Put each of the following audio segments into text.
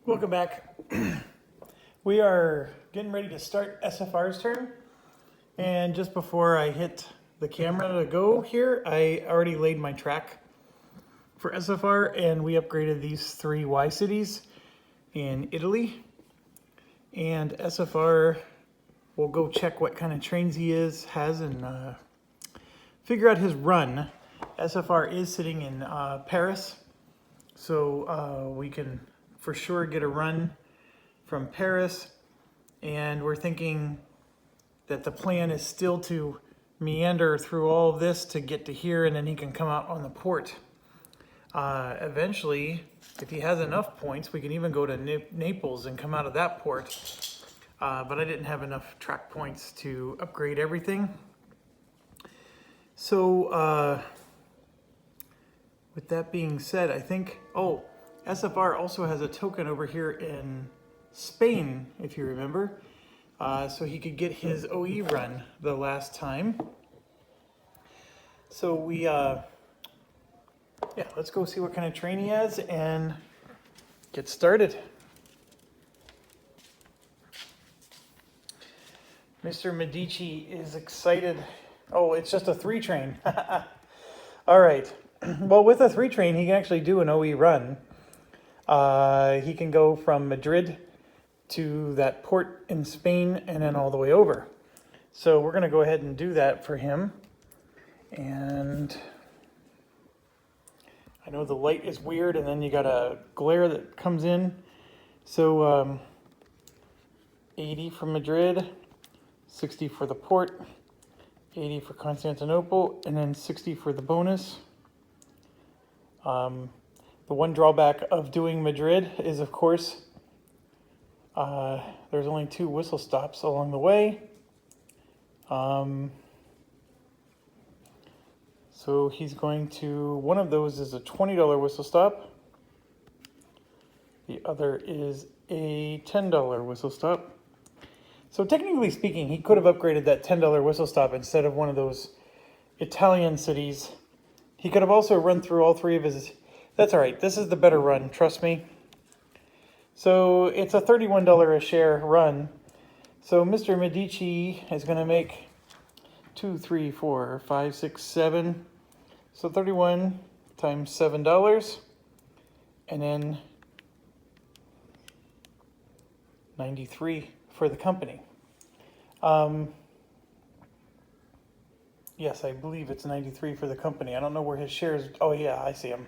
Welcome back. We are getting ready to start SFR's turn. And just before I hit the camera to go here, I already laid my track for SFR and we upgraded these 3 Y cities in Italy. And SFR will go check what kind of trains he has and figure out his run. SFR is sitting in Paris, so we can for sure get a run from Paris, and we're thinking that the plan is still to meander through all of this to get to here, and then he can come out on the port. Eventually, if he has enough points, we can even go to Naples and come out of that port, but I didn't have enough track points to upgrade everything. So with that being said, I think, SFR also has a token over here in Spain, if you remember. So he could get his OE run the last time. So we, let's go see what kind of train he has and get started. Mr. Medici is excited. Oh, it's just a 3 train. All right. Well, with a 3 train, he can actually do an OE run. He can go from Madrid to that port in Spain and then all the way over. So we're going to go ahead and do that for him. And I know the light is weird and then you got a glare that comes in. So 80 for Madrid, 60 for the port, 80 for Constantinople, and then 60 for the bonus. The one drawback of doing Madrid is, of course, there's only 2 whistle stops along the way. So he's going to, one of those is a $20 whistle stop. The other is a $10 whistle stop. So technically speaking, he could have upgraded that $10 whistle stop instead of one of those Italian cities. He could have also run through all 3 of his. That's all right. This is the better run, trust me. So it's a $31 a share run. So Mr. Medici is going to make 2, 3, 4, 5, 6, 7. So 31 times $7, and then 93 for the company. Yes, I believe it's 93 for the company. I don't know where his shares. Oh yeah, I see him.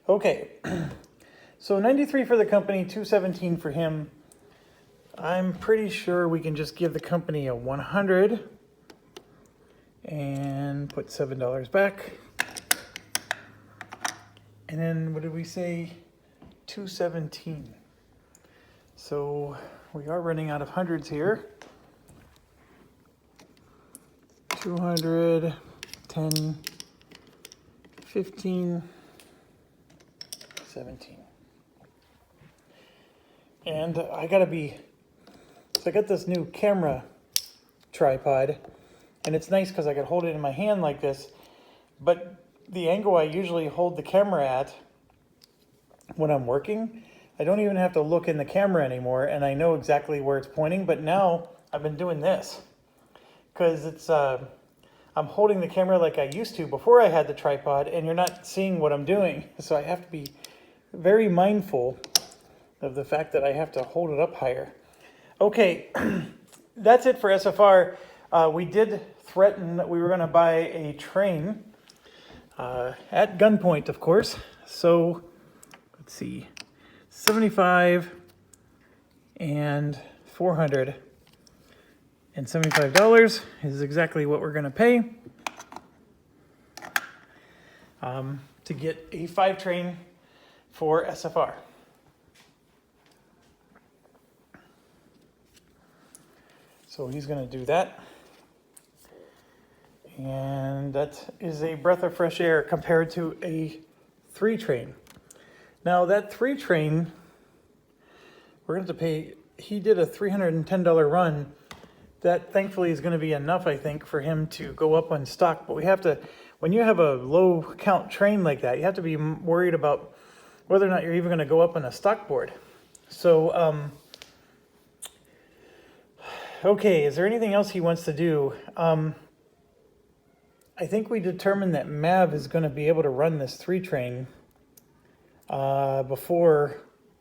Okay, so 93 for the company, 217 for him. I'm pretty sure we can just give the company a 100 and put $7 back. And then what did we say? 217. So we are running out of hundreds here. 200, 10, 15, 17. And so I got this new camera tripod, and it's nice because I could hold it in my hand like this, but the angle I usually hold the camera at when I'm working, I don't even have to look in the camera anymore, and I know exactly where it's pointing. But now I've been doing this because it's I'm holding the camera like I used to before I had the tripod, and you're not seeing what I'm doing, so I have to be very mindful of the fact that I have to hold it up higher. Okay, that's it for SFR. We did threaten that we were going to buy a train at gunpoint, of course. So let's see, 75 and 400 and $75 is exactly what we're going to pay to get a 5 train for SFR. So he's going to do that. And that is a breath of fresh air compared to a 3 train. Now that 3 train, we're going to have to pay, he did a $310 run. That thankfully is going to be enough, I think, for him to go up on stock. But we have to, when you have a low count train like that, you have to be worried about whether or not you're even going to go up on a stock board. So, okay, is there anything else he wants to do? I think we determined that Mav is going to be able to run this 3 train before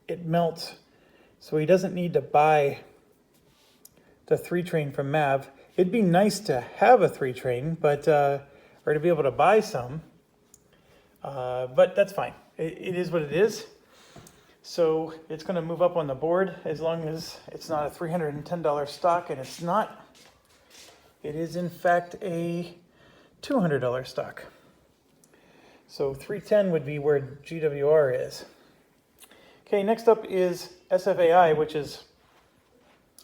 it melts. So he doesn't need to buy the 3 train from Mav. It'd be nice to have a 3 train, but or to be able to buy some. But that's fine. It is what it is. So it's going to move up on the board as long as it's not a $310 stock, and it's not. It is in fact a $200 stock. So 310 would be where GWR is. Okay, next up is SFAI, which is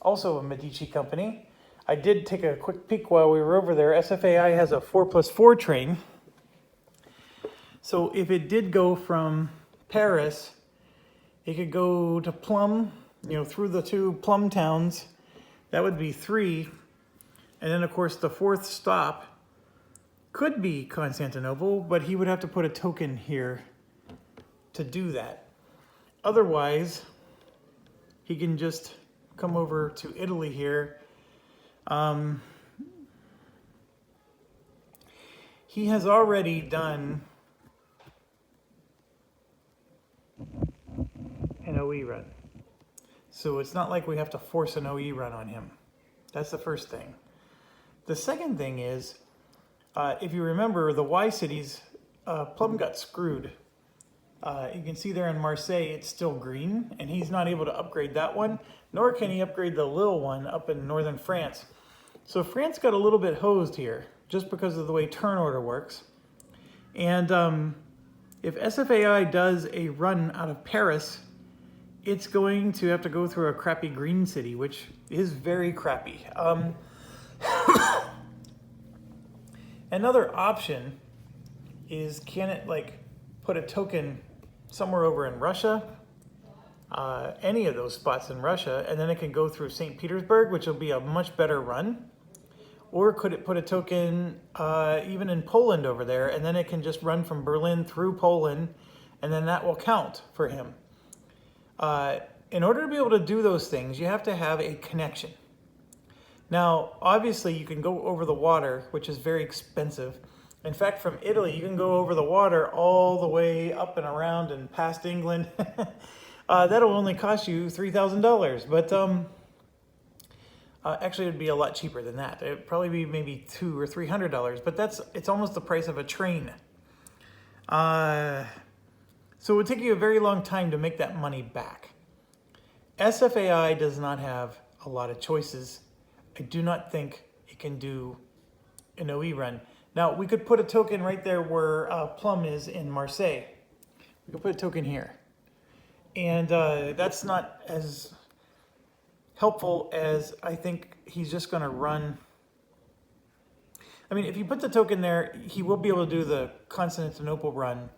also a Medici company. I did take a quick peek while we were over there. SFAI has a 4+4 train. So if it did go from Paris, it could go to Plum, through the 2 Plum towns. That would be 3. And then, of course, the 4th stop could be Constantinople, but he would have to put a token here to do that. Otherwise, he can just come over to Italy here. He has already done an OE run. So it's not like we have to force an OE run on him. That's the first thing. The second thing is, if you remember, the Y cities, Plum got screwed. You can see there in Marseille, it's still green, and he's not able to upgrade that one, nor can he upgrade the Lille one up in northern France. So France got a little bit hosed here, just because of the way turn order works. And if SFAI does a run out of Paris, it's going to have to go through a crappy green city, which is very crappy. Another option is, can it put a token somewhere over in Russia, any of those spots in Russia, and then it can go through St. Petersburg, which will be a much better run. Or could it put a token even in Poland over there, and then it can just run from Berlin through Poland, and then that will count for him. In order to be able to do those things, you have to have a connection. Now, obviously, you can go over the water, which is very expensive. In fact, from Italy, you can go over the water all the way up and around and past England. That'll only cost you $3,000, but actually, it'd be a lot cheaper than that. It'd probably be maybe $200 or $300, but it's almost the price of a train. So it would take you a very long time to make that money back. SFAI does not have a lot of choices. I do not think it can do an OE run. Now, we could put a token right there where Plum is in Marseille. We could put a token here. And that's not as helpful as I think he's just going to run. I mean, if you put the token there, he will be able to do the Constantinople run.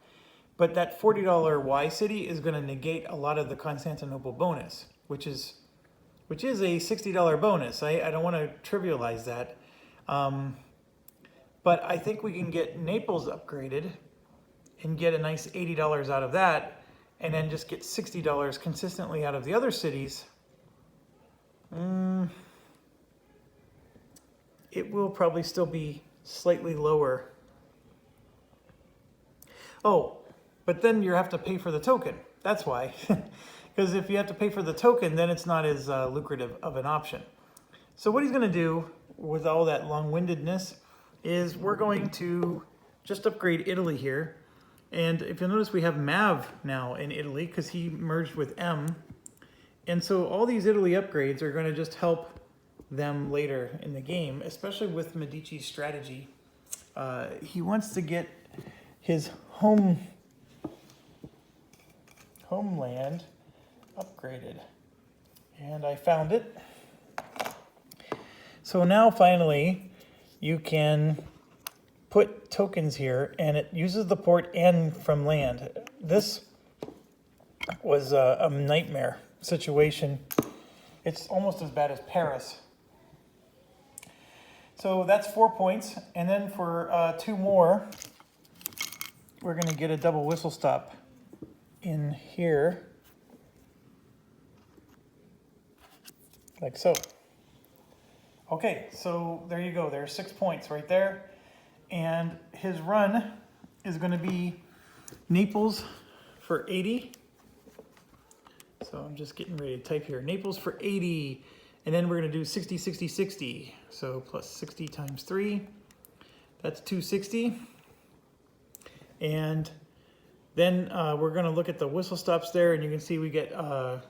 But that $40 Y city is going to negate a lot of the Constantinople bonus, which is a $60 bonus. I don't want to trivialize that. But I think we can get Naples upgraded and get a nice $80 out of that, and then just get $60 consistently out of the other cities. It will probably still be slightly lower. Oh, but then you have to pay for the token. That's why. Because if you have to pay for the token, then it's not as lucrative of an option. So what he's going to do with all that long-windedness is we're going to just upgrade Italy here. And if you'll notice, we have Mav now in Italy because he merged with M. And so all these Italy upgrades are going to just help them later in the game, especially with Medici's strategy. He wants to get his homeland upgraded. And I found it. So now finally you can put tokens here, and it uses the port and from land. This was a nightmare situation. It's almost as bad as Paris. So that's 4 points, and then for 2 more, we're going to get a double whistle stop in here. like so. Okay, so there you go. There's 6 points right there. And his run is going to be Naples for 80. So I'm just getting ready to type here. Naples for 80. And then we're going to do 60, 60, 60. So plus 60 times 3. That's 260. And then we're going to look at the whistle stops there. And you can see we get $40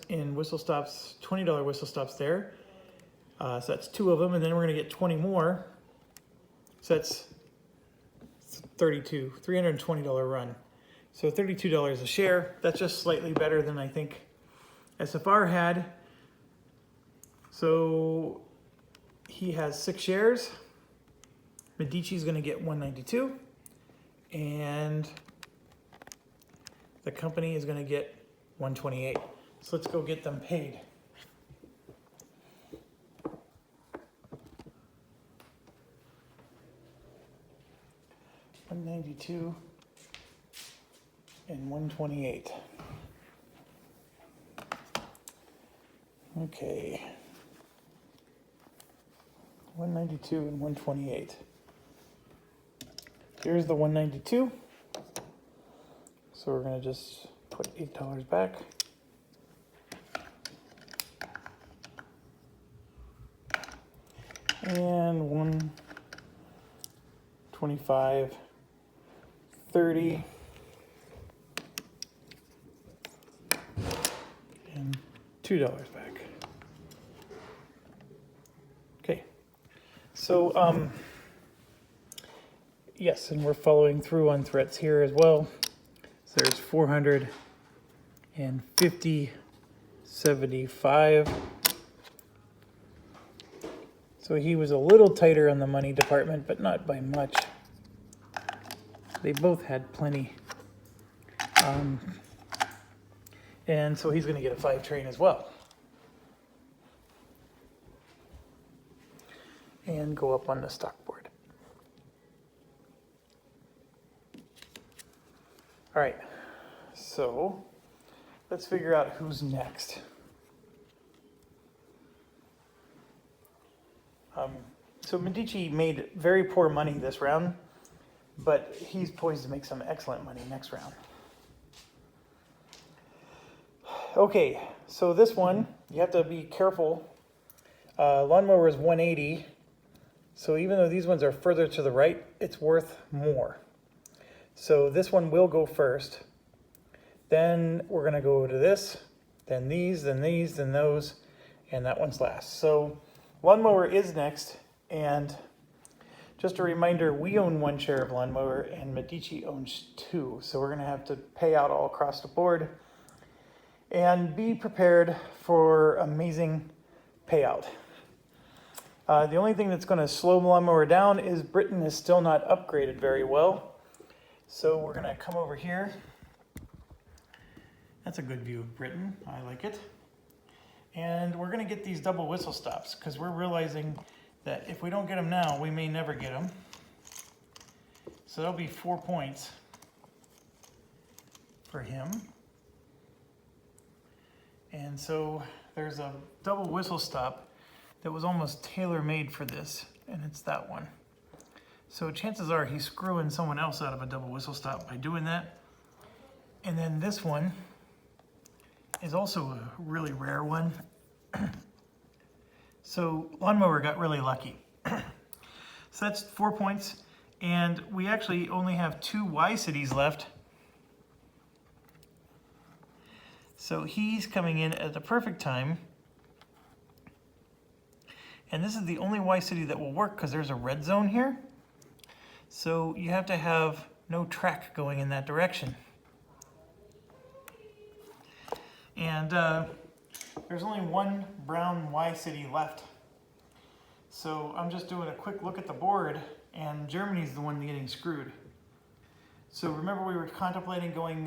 in whistle stops, $20 whistle stops there. So that's 2 of them. And then we're going to get 20 more. So that's $320 run. So $32 a share. That's just slightly better than I think SFR had. So he has 6 shares. Medici's going to get 192. And the company is going to get 128. So let's go get them paid. $192 and 128. Okay. 192 and 128. Here's the 192. So we're going to just put $8 back. And 125, 30, and $2 back. Okay. So, yes, and we're following through on threats here as well. So there's 450, 75. So he was a little tighter on the money department, but not by much. They both had plenty. And so he's going to get a 5 train as well. And go up on the stock board. All right, so let's figure out who's next. So Medici made very poor money this round, but he's poised to make some excellent money next round. Okay, so this one, you have to be careful. Lawnmower is 180, so even though these ones are further to the right, it's worth more. So this one will go first. Then we're going to go to this, then these, then these, then those, and that one's last. So lawnmower is next, and just a reminder, we own 1 share of lawnmower and Medici owns 2. So we're going to have to pay out all across the board and be prepared for amazing payout. The only thing that's going to slow lawnmower down is Britain is still not upgraded very well. So we're going to come over here. That's a good view of Britain. I like it. And we're going to get these double whistle stops because we're realizing that if we don't get them now, we may never get them. So that'll be 4 points for him. And so there's a double whistle stop that was almost tailor-made for this, and it's that one. So chances are he's screwing someone else out of a double whistle stop by doing that. And then this one is also a really rare one. So lawnmower got really lucky. So that's 4 points, and we actually only have 2 Y cities left. So he's coming in at the perfect time. And this is the only Y city that will work because there's a red zone here. So you have to have no track going in that direction. And there's only 1 brown Y city left. So I'm just doing a quick look at the board, and Germany's the one getting screwed. So remember we were contemplating going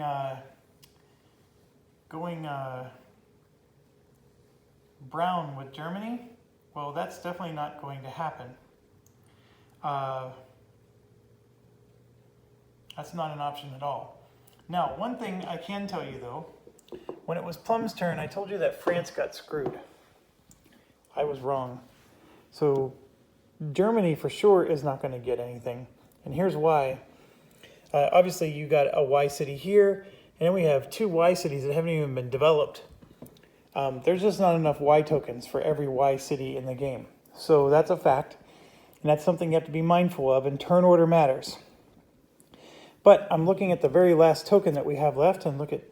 brown with Germany? Well, that's definitely not going to happen. That's not an option at all. Now, one thing I can tell you though, When it was Plum's turn, I told you that France got screwed. I was wrong. So Germany for sure is not going to get anything. And here's why. Obviously, you got a Y city here, and then we have two Y cities that haven't even been developed. There's just not enough Y tokens for every Y city in the game. So that's a fact, and that's something you have to be mindful of, and turn order matters. But I'm looking at the very last token that we have left, and look at,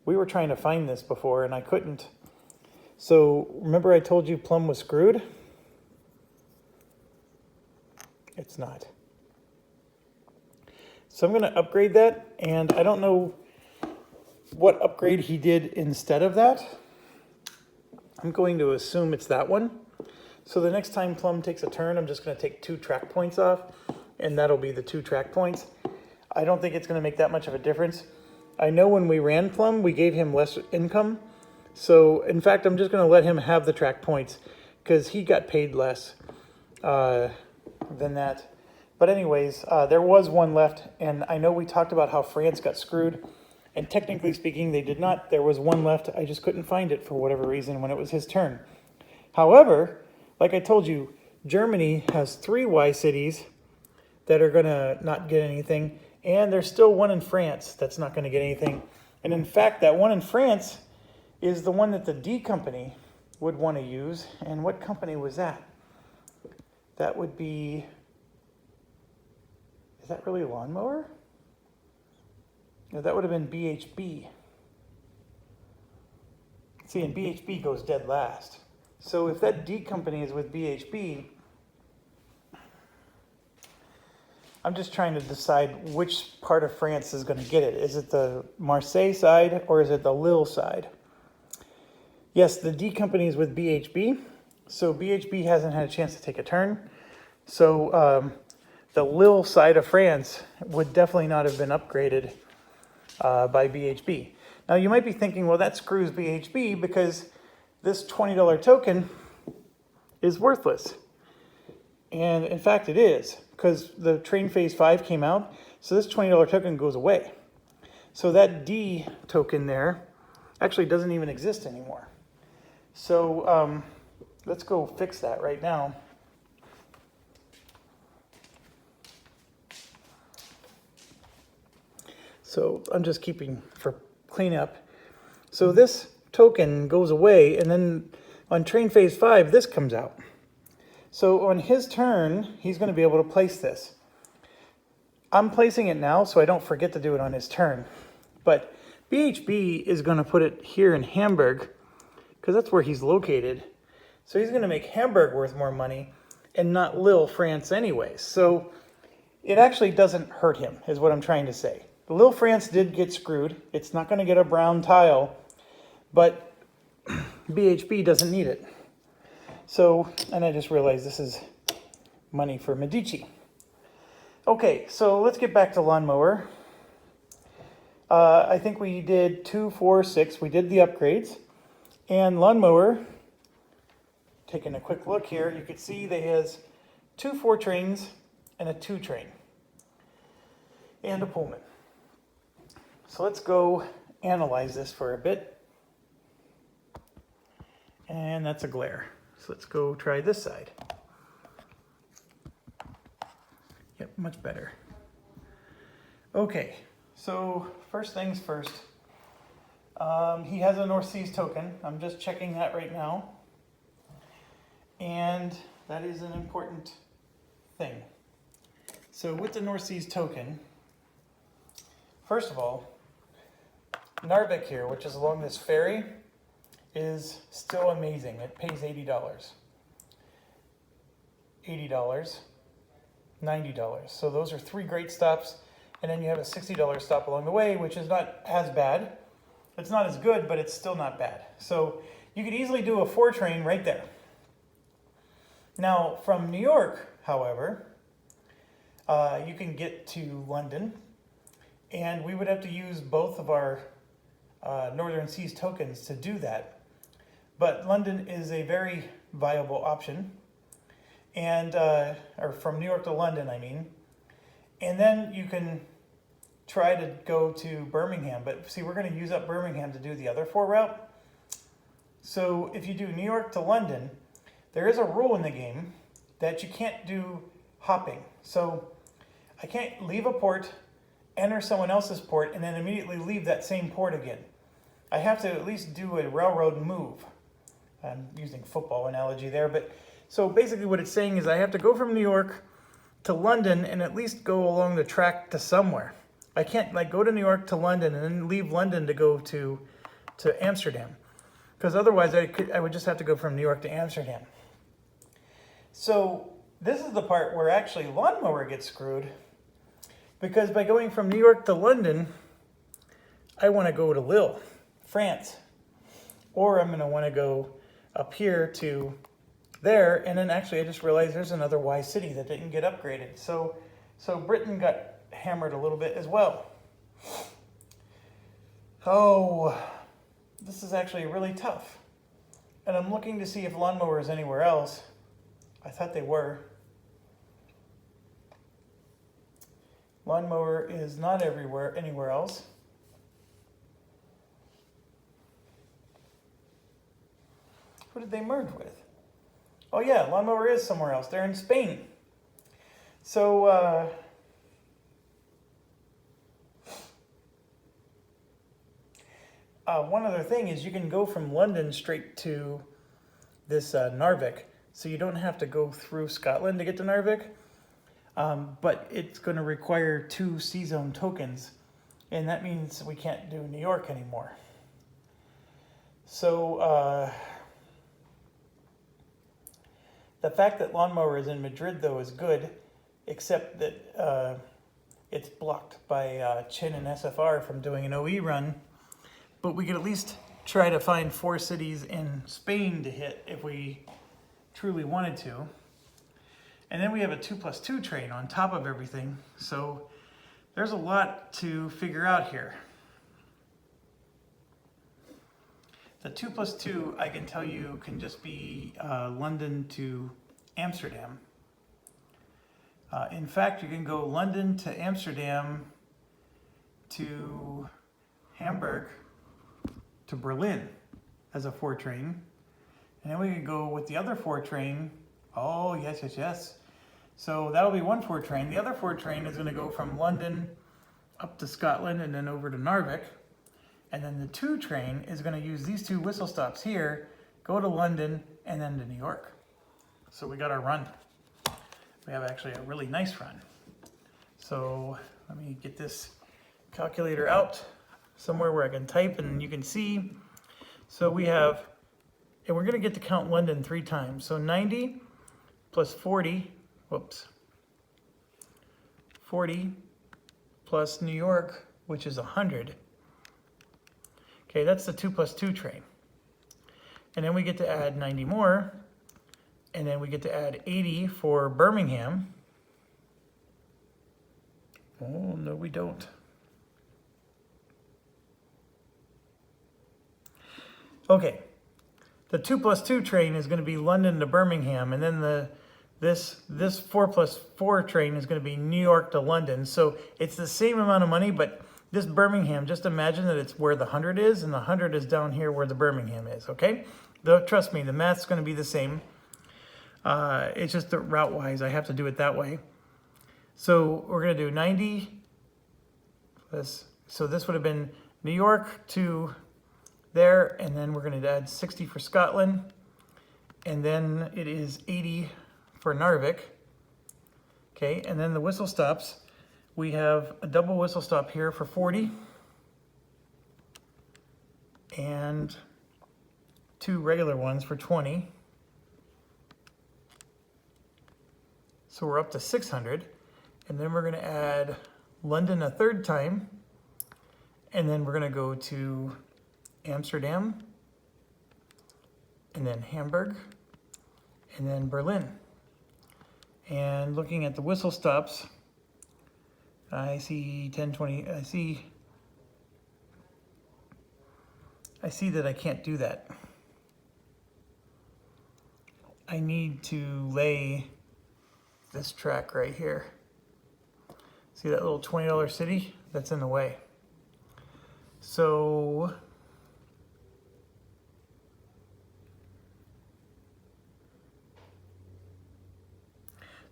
we were trying to find this before, and I couldn't. So remember I told you Plum was screwed? It's not. So I'm going to upgrade that, and I don't know what upgrade he did instead of that. I'm going to assume it's that one. So the next time Plum takes a turn, I'm just going to take 2 track points off, and that'll be the 2 track points. I don't think it's going to make that much of a difference. I know when we ran Plum, we gave him less income. So in fact, I'm just going to let him have the track points because he got paid less than that. But anyways, there was one left, and I know we talked about how France got screwed, and technically speaking, they did not. There was one left. I just couldn't find it for whatever reason when it was his turn. However, like I told you, Germany has 3 Y cities that are going to not get anything, and there's still one in France that's not going to get anything. And in fact, that one in France is the one that the D company would want to use. And what company was that? That would be... Is that really Lawnmower? No, that would have been BHB. See, and BHB goes dead last. So if that D company is with BHB, I'm just trying to decide which part of France is going to get it. Is it the Marseille side or is it the Lille side? Yes, the D company is with BHB. So BHB hasn't had a chance to take a turn. So the Lille side of France would definitely not have been upgraded by BHB. Now you might be thinking, well, that screws BHB because this $20 token is worthless. And in fact it is, because the Train Phase 5 came out, so this $20 token goes away. So that D token there actually doesn't even exist anymore. So let's go fix that right now. So I'm just keeping for cleanup. So this token goes away, and then on Train Phase 5, this comes out. So on his turn, he's going to be able to place this. I'm placing it now so I don't forget to do it on his turn. But BHB is going to put it here in Hamburg, because that's where he's located. So he's going to make Hamburg worth more money and not Lille, France anyways. So it actually doesn't hurt him, is what I'm trying to say. The Lille, France did get screwed. It's not going to get a brown tile, but BHB doesn't need it. So, and I just realized this is money for Medici. Okay, so let's get back to Lawnmower. I think we did 2, 4, 6. We did the upgrades. And Lawnmower, taking a quick look here, you can see that has 2 4 trains and a 2 train. And a Pullman. So let's go analyze this for a bit. And that's a glare. So let's go try this side. Yep, much better. Okay, so first things first. He has a North Seas token. I'm just checking that right now. And that is an important thing. So with the North Seas token, first of all, Narvik here, which is along this ferry, is still amazing. It pays $80. $80, $90. So those are 3 great stops. And then you have a $60 stop along the way, which is not as bad. It's not as good, but it's still not bad. So you could easily do a 4 train right there. Now from New York, however, you can get to London, and we would have to use both of our Northern Seas tokens to do that. But London is a very viable option, and or from New York to London, I mean. And then you can try to go to Birmingham, but see, we're going to use up Birmingham to do the other 4 route. So if you do New York to London, there is a rule in the game that you can't do hopping. So I can't leave a port, enter someone else's port, and then immediately leave that same port again. I have to at least do a railroad move. I'm using football analogy there, but so basically what it's saying is I have to go from New York to London and at least go along the track to somewhere. I can't like go to New York to London and then leave London to go to Amsterdam, because otherwise I would just have to go from New York to Amsterdam. So this is the part where actually Lawnmower gets screwed, because by going from New York to London, I want to go to Lille, France, or I'm going to want to go up here to there, and then actually I just realized there's another Y city that didn't get upgraded. So Britain got hammered a little bit as well. Oh, this is actually really tough. And I'm looking to see if Lawnmower is anywhere else. I thought they were. Lawnmower is not anywhere else. Who did they merge with? Oh yeah, Lawnmower is somewhere else. They're in Spain. So, one other thing is you can go from London straight to this Narvik. So you don't have to go through Scotland to get to Narvik. But it's going to require 2 C-Zone tokens. And that means we can't do New York anymore. So, the fact that Lawnmower is in Madrid, though, is good, except that it's blocked by Chin and SFR from doing an OE run. But we could at least try to find 4 cities in Spain to hit if we truly wanted to. And then we have a 2+2 train on top of everything. So there's a lot to figure out here. The 2+2, I can tell you, can just be London to Amsterdam. In fact, you can go London to Amsterdam to Hamburg to Berlin as a 4 train. And then we can go with the other 4 train. Oh, yes, yes, yes. So that'll be 1 4 train. The other 4 train is going to go from London up to Scotland and then over to Narvik. And then the 2 train is going to use these 2 whistle stops here, go to London, and then to New York. So we got our run. We have actually a really nice run. So let me get this calculator out somewhere where I can type and you can see. So we have, and we're going to get to count London 3 times. So 90 plus 40, whoops, 40 plus New York, which is 100. Okay, that's the 2+2 train. And then we get to add 90 more, and then we get to add 80 for Birmingham. Oh, no, we don't. Okay, the 2+2 train is going to be London to Birmingham, and then this 4+4 train is going to be New York to London. So it's the same amount of money, but this Birmingham, just imagine that it's where the 100 is, and the 100 is down here where the Birmingham is, okay? Though, trust me, the math's going to be the same. It's just that route-wise, I have to do it that way. So we're going to do 90 plus, so this would have been New York to there, and then we're going to add 60 for Scotland, and then it is 80 for Narvik. Okay, and then the whistle stops. We have a double whistle stop here for 40 and 2 regular ones for 20. So we're up to 600, and then we're going to add London a 3rd time, and then we're going to go to Amsterdam, and then Hamburg, and then Berlin. And looking at the whistle stops, I see 10, 20, I see that I can't do that. I need to lay this track right here. See that little $20 city? that's in the way. So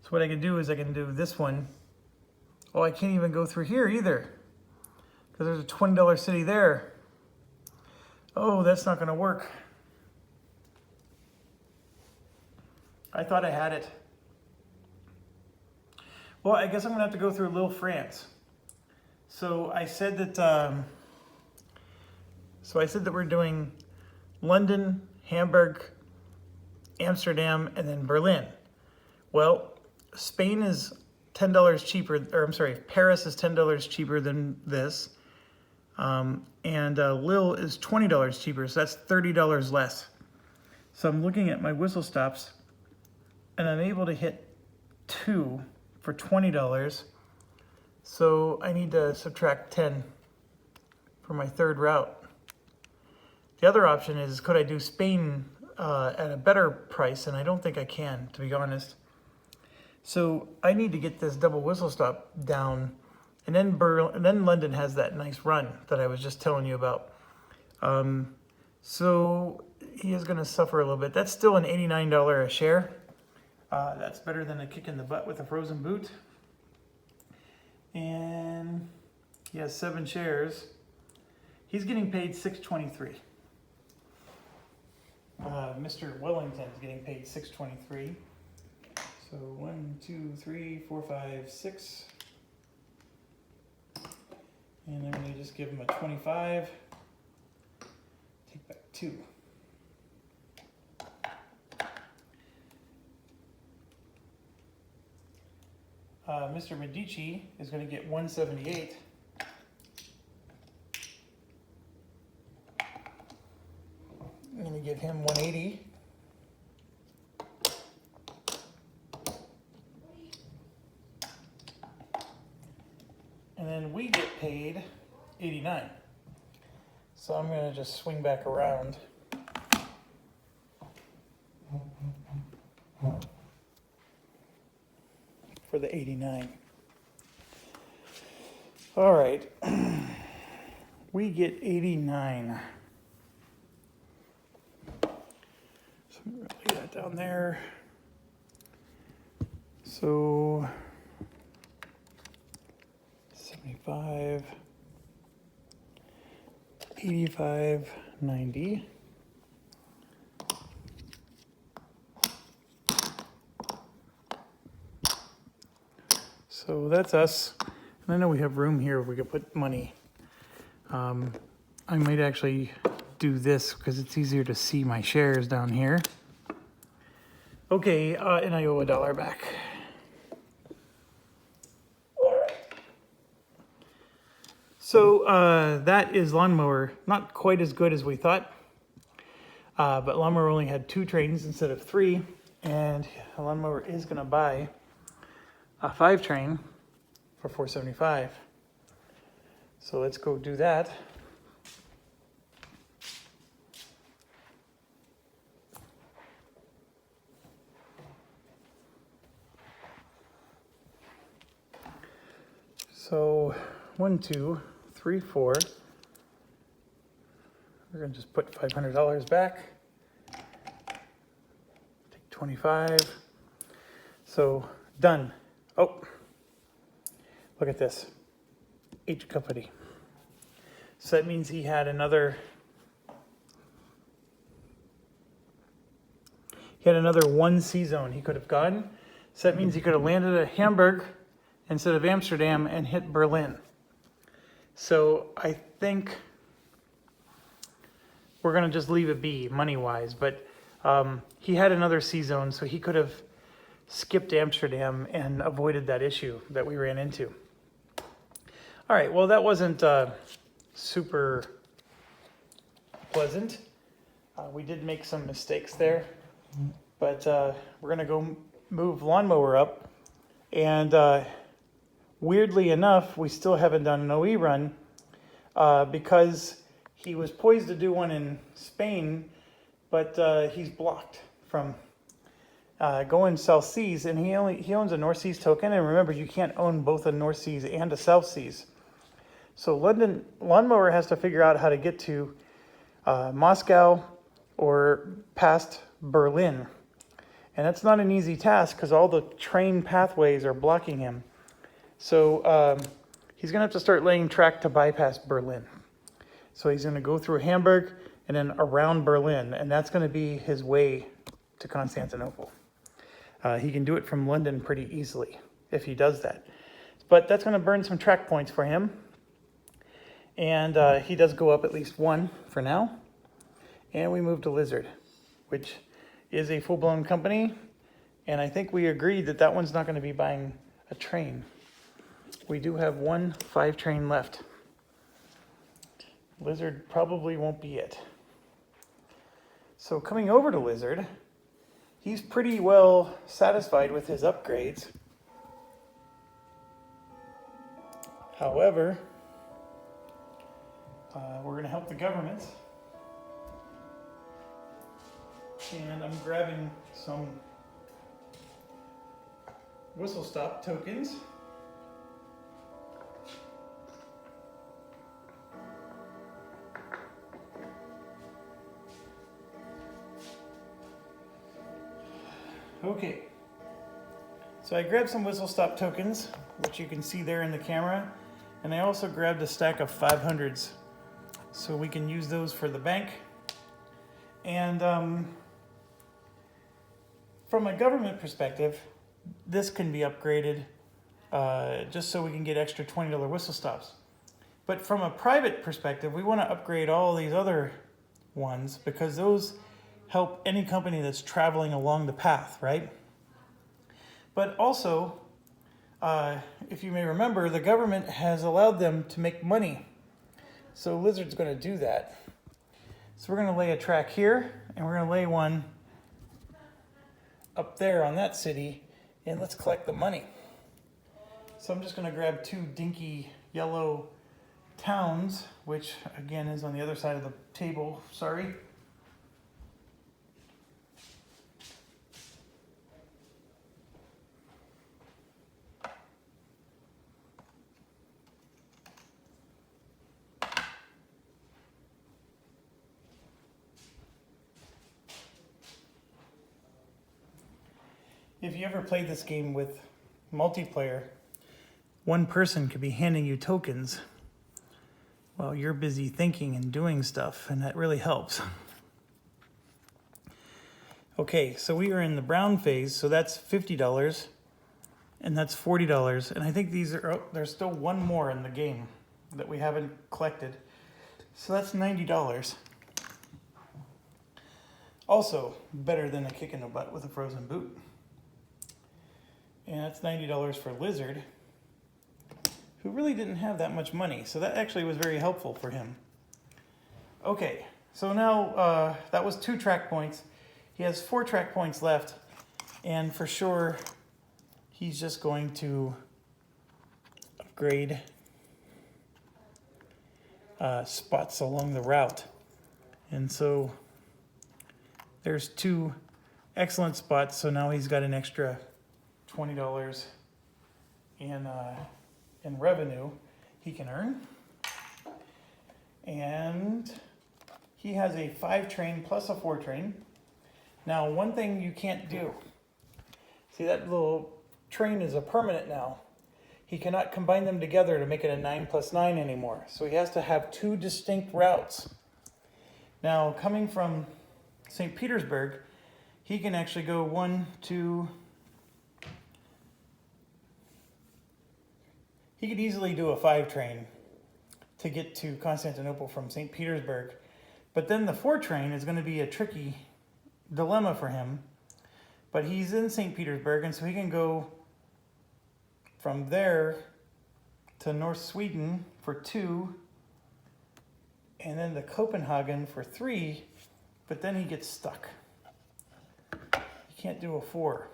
what I can do is I can do this one. Oh, I can't even go through here either, because there's a $20 city there. Oh, that's not going to work. I thought I had it. Well, I guess I'm going to have to go through Lille, France. So I said that. We're doing London, Hamburg, Amsterdam, and then Berlin. Well, Spain is $10 cheaper, or I'm sorry, Paris is $10 cheaper than this. And Lille is $20 cheaper, so that's $30 less. So I'm looking at my whistle stops, and I'm able to hit 2 for $20. So I need to subtract 10 for my third route. The other option is, could I do Spain at a better price? And I don't think I can, to be honest. So I need to get this double whistle stop down, and then London has that nice run that I was just telling you about. So he is going to suffer a little bit. That's still an $89 a share. That's better than a kick in the butt with a frozen boot. And he has 7 shares. He's getting paid $6.23. Mr. Wellington is getting paid $6.23. So 1, 2, 3, 4, 5, 6. And I'm going to just give him a 25. Take back 2. Mr. Medici is going to get 178. I'm going to give him 180. And then we get paid 89. So I'm going to just swing back around. For the 89. All right. We get 89. So I'm going to lay that down there. So 75, 85, 90. So that's us. And I know we have room here if we could put money. I might actually do this because it's easier to see my shares down here. Okay, and I owe $1 back. All right. So that is Lawnmower. Not quite as good as we thought. But Lawnmower only had 2 trains instead of 3. And Lawnmower is going to buy a 5 train for $475. So let's go do that. So 1, 2, 3, 4. We're going to just put $500 back. Take 25. So done. Oh, look at this. H company. So that means he had another 1 C-zone he could have gone. So that means he could have landed at Hamburg instead of Amsterdam and hit Berlin. So I think we're going to just leave it be money-wise. But he had another C-zone, so he could have skipped Amsterdam and avoided that issue that we ran into. All right, well, that wasn't super pleasant. We did make some mistakes there, but we're going to go move Lawnmower up. And weirdly enough, we still haven't done an OE run because he was poised to do one in Spain, but he's blocked from going South Seas, and he owns a North Seas token. And remember, you can't own both a North Seas and a South Seas. So London Lawnmower has to figure out how to get to Moscow or past Berlin. And that's not an easy task because all the train pathways are blocking him. So he's going to have to start laying track to bypass Berlin. So he's going to go through Hamburg and then around Berlin, and that's going to be his way to Constantinople. He can do it from London pretty easily if he does that. But that's going to burn some track points for him. And he does go up at least one for now. And we move to Lizard, which is a full-blown company. And I think we agreed that that one's not going to be buying a train. We do have 1 5-train left. Lizard probably won't be it. So coming over to Lizard, he's pretty well satisfied with his upgrades. However, we're going to help the government. And I'm grabbing some whistle stop tokens. Okay, so I grabbed some whistle stop tokens, which you can see there in the camera, and I also grabbed a stack of 500s, so we can use those for the bank. And from a government perspective, this can be upgraded just so we can get extra $20 whistle stops. But from a private perspective, we want to upgrade all these other ones because those help any company that's traveling along the path, right? But also, if you may remember, the government has allowed them to make money. So Lizard's going to do that. So we're going to lay a track here, and we're going to lay one up there on that city, and let's collect the money. So I'm just going to grab 2 dinky yellow towns, which again is on the other side of the table, sorry. If you ever played this game with multiplayer, one person could be handing you tokens while you're busy thinking and doing stuff, and that really helps. Okay, so we are in the brown phase, so that's $50, and that's $40, and I think these are, oh, there's still one more in the game that we haven't collected, so that's $90. Also, better than a kick in the butt with a frozen boot. And that's $90 for Lizard, who really didn't have that much money. So that actually was very helpful for him. Okay, so now that was 2 track points. He has 4 track points left. And for sure, he's just going to upgrade spots along the route. And so there's 2 excellent spots. So now he's got an extra $20 in revenue he can earn. And he has a 5-train plus a 4-train. Now, one thing you can't do, see that little train is a permanent now. He cannot combine them together to make it a 9+9 anymore. So he has to have 2 distinct routes. Now, coming from St. Petersburg, he can actually go 1, 2, he could easily do a 5-train to get to Constantinople from St. Petersburg. But then the 4-train is going to be a tricky dilemma for him. But he's in St. Petersburg, and so he can go from there to North Sweden for 2, and then to Copenhagen for 3, but then he gets stuck. He can't do a 4.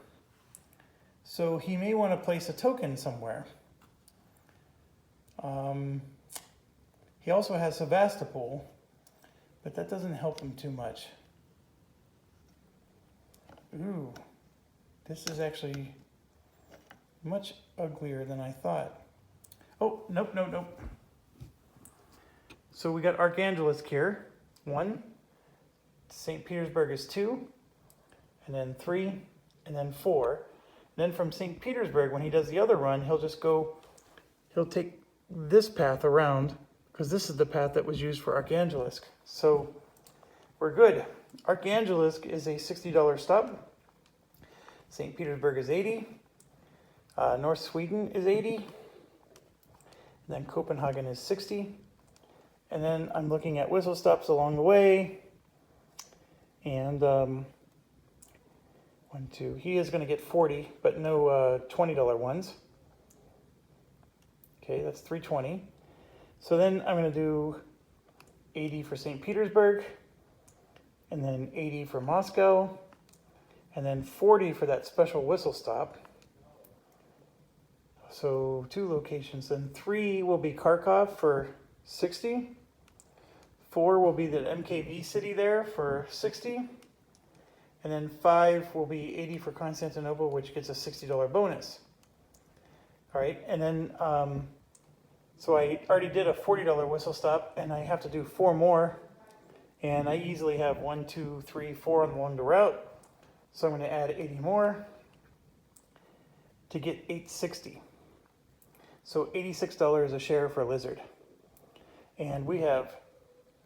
So he may want to place a token somewhere. He also has Sevastopol, but that doesn't help him too much. Ooh, this is actually much uglier than I thought. Oh, nope. So we got Archangelisk here, 1. St. Petersburg is 2, and then 3, and then 4. And then from St. Petersburg, when he does the other run, he'll take this path around, because this is the path that was used for Archangelisk. So we're good. Archangelisk is a $60 stop. St. Petersburg is 80. North Sweden is 80. And then Copenhagen is 60. And then I'm looking at whistle stops along the way. And 1, 2, he is going to get 40, but no $20 ones. Okay, that's 320. So then I'm going to do 80 for St. Petersburg, and then 80 for Moscow, and then 40 for that special whistle stop. So 2 locations, then 3 will be Kharkov for 60. 4 will be the MKV city there for 60. And then 5 will be 80 for Constantinople, which gets a $60 bonus. All right, and then, so I already did a $40 whistle stop, and I have to do 4 more. And I easily have 1, 2, 3, 4 along the route. So I'm going to add 80 more to get 860. So $86 a share for Lizard. And we have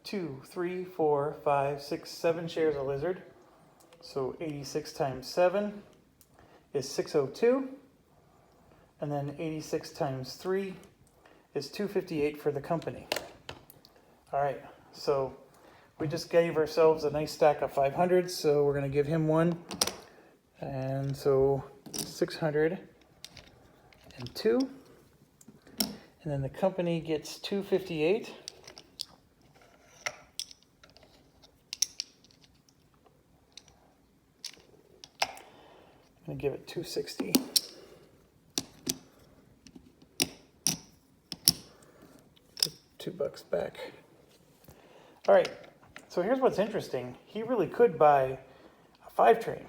2, 3, 4, 5, 6, 7 shares of Lizard. So 86 times 7 is 602. And then 86 times 3 is 258 for the company. All right, so we just gave ourselves a nice stack of 500s, so we're going to give him one. And so 602. And then the company gets 258. I'm going to give it 260. $2 back. All right, so here's what's interesting. He really could buy a 5 train.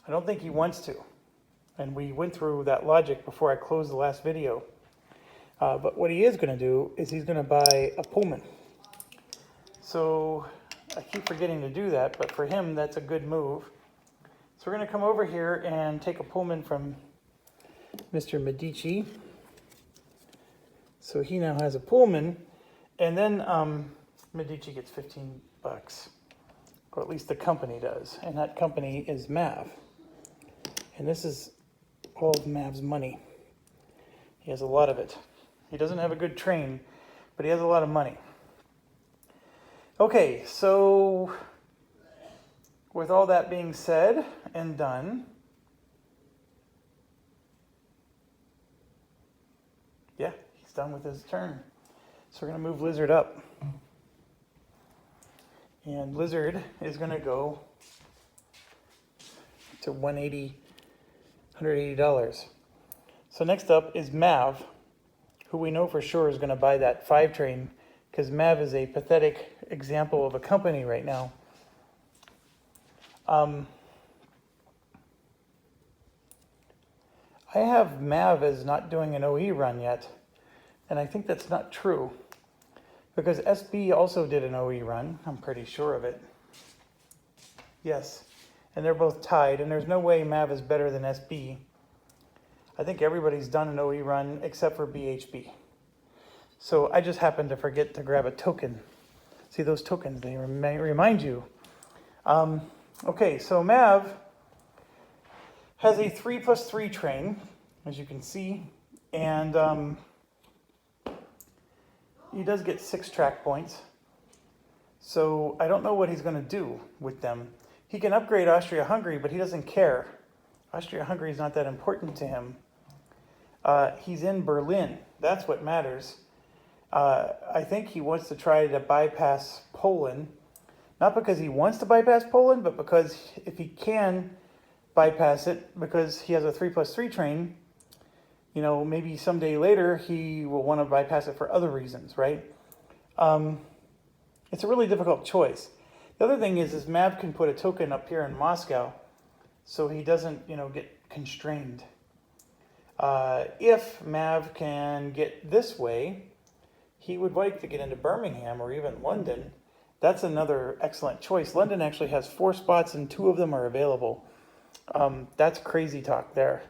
I don't think he wants to. And we went through that logic before I closed the last video. But what he is going to do is he's going to buy a Pullman. So I keep forgetting to do that, but for him, that's a good move. So we're going to come over here and take a Pullman from Mr. Medici. So he now has a Pullman, and then Medici gets $15, or at least the company does, and that company is Mav. And this is all of Mav's money. He has a lot of it. He doesn't have a good train, but he has a lot of money. Okay, so with all that being said and done, yeah, he's done with his turn. So we're going to move Lizard up. And Lizard is going to go to $180. So next up is Mav, who we know for sure is going to buy that 5 train, because Mav is a pathetic example of a company right now. I have Mav as not doing an OE run yet, and I think that's not true, because SB also did an OE run. I'm pretty sure of it. Yes, and they're both tied, and there's no way Mav is better than SB. I think everybody's done an OE run except for BHB. So I just happened to forget to grab a token. See those tokens, they remind you. Okay, so Mav has a 3+3 train, as you can see, and he does get 6 track points. So I don't know what he's going to do with them. He can upgrade Austria-Hungary, but he doesn't care. Austria-Hungary is not that important to him. He's in Berlin. That's what matters. I think he wants to try to bypass Poland. Not because he wants to bypass Poland, but because if he can bypass it, because he has a 3+3 train, you know, maybe someday later he will want to bypass it for other reasons, right? It's a really difficult choice. The other thing is Mav can put a token up here in Moscow, so he doesn't, you know, get constrained. If Mav can get this way, he would like to get into Birmingham or even London, that's another excellent choice. London actually has 4 spots and 2 of them are available. That's crazy talk there.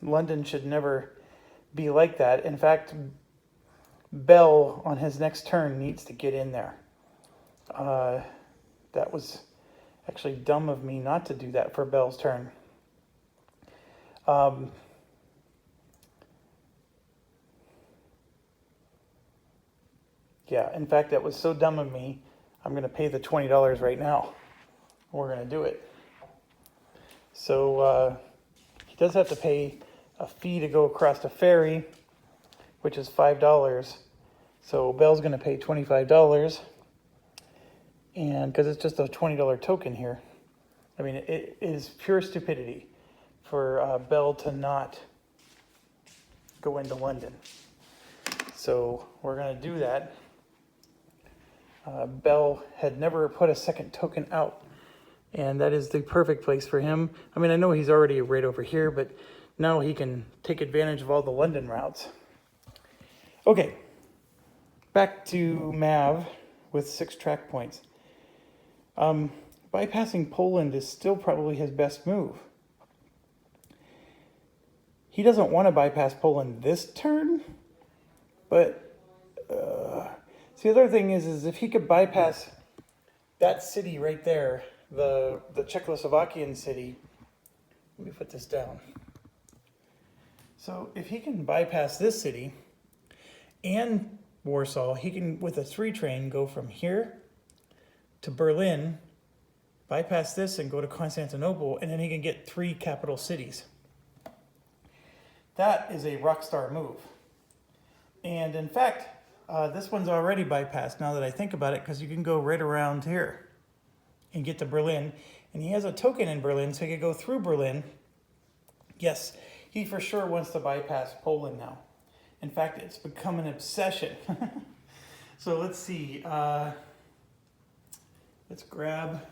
London should never be like that. In fact, Bell on his next turn needs to get in there. That was actually dumb of me not to do that for Bell's turn. Yeah, in fact, that was so dumb of me. I'm going to pay the $20 right now. We're going to do it. So he does have to pay a fee to go across the ferry, which is $5. So Bell's going to pay $25. And because it's just a $20 token here. I mean, it is pure stupidity for Bell to not go into London. So we're going to do that. Bell had never put a second token out, and that is the perfect place for him. I mean, I know he's already right over here, but now he can take advantage of all the London routes. Okay, back to Mav with 6 track points. Bypassing Poland is still probably his best move. He doesn't want to bypass Poland this turn, but the other thing is if he could bypass that city right there, the Czechoslovakian city. Let me put this down. So if he can bypass this city and Warsaw, he can, with a 3 train, go from here to Berlin, bypass this and go to Constantinople, and then he can get 3 capital cities. That is a rock star move. And in fact, this one's already bypassed now that I think about it, because you can go right around here and get to Berlin. And he has a token in Berlin, so he could go through Berlin. Yes, he for sure wants to bypass Poland now. In fact, it's become an obsession. So let's see. Let's grab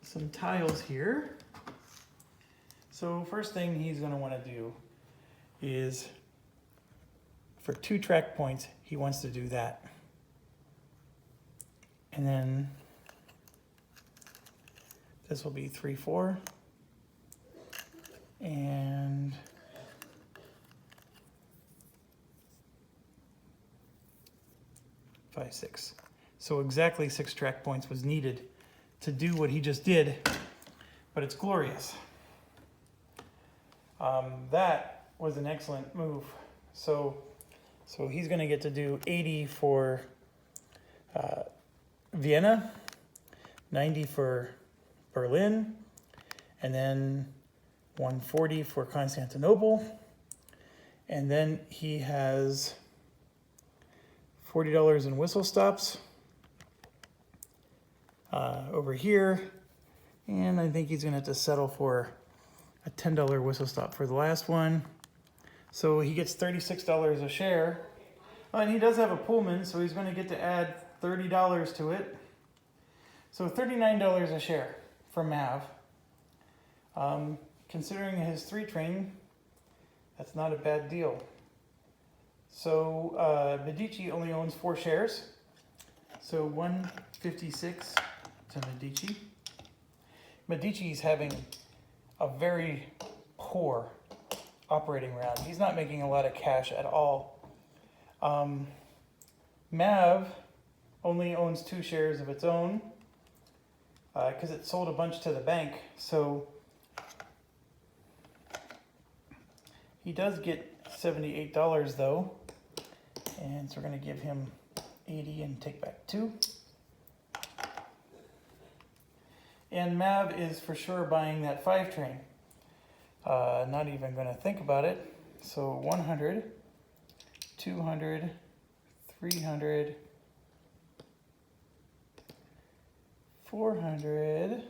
some tiles here. So first thing he's going to want to do is, for 2 track points, he wants to do that. And then this will be 3, 4. And 5, 6. So exactly 6 track points was needed to do what he just did, but it's glorious. That was an excellent move. So he's going to get to do 80 for Vienna, 90 for Berlin, and then 140 for Constantinople. And then he has $40 in whistle stops over here. And I think he's going to have to settle for a $10 whistle stop for the last one. So he gets $36 a share. Oh, and he does have a Pullman, so he's going to get to add $30 to it. So $39 a share for Mav. Considering his 3 train, that's not a bad deal. So Medici only owns 4 shares. So 156 to Medici. Medici's having a very poor operating round. He's not making a lot of cash at all. Mav only owns 2 shares of its own because it sold a bunch to the bank. So he does get $78 though. And so we're going to give him 80 and take back 2. And Mav is for sure buying that 5 train. Not even going to think about it. So 100, 200, 300, 400,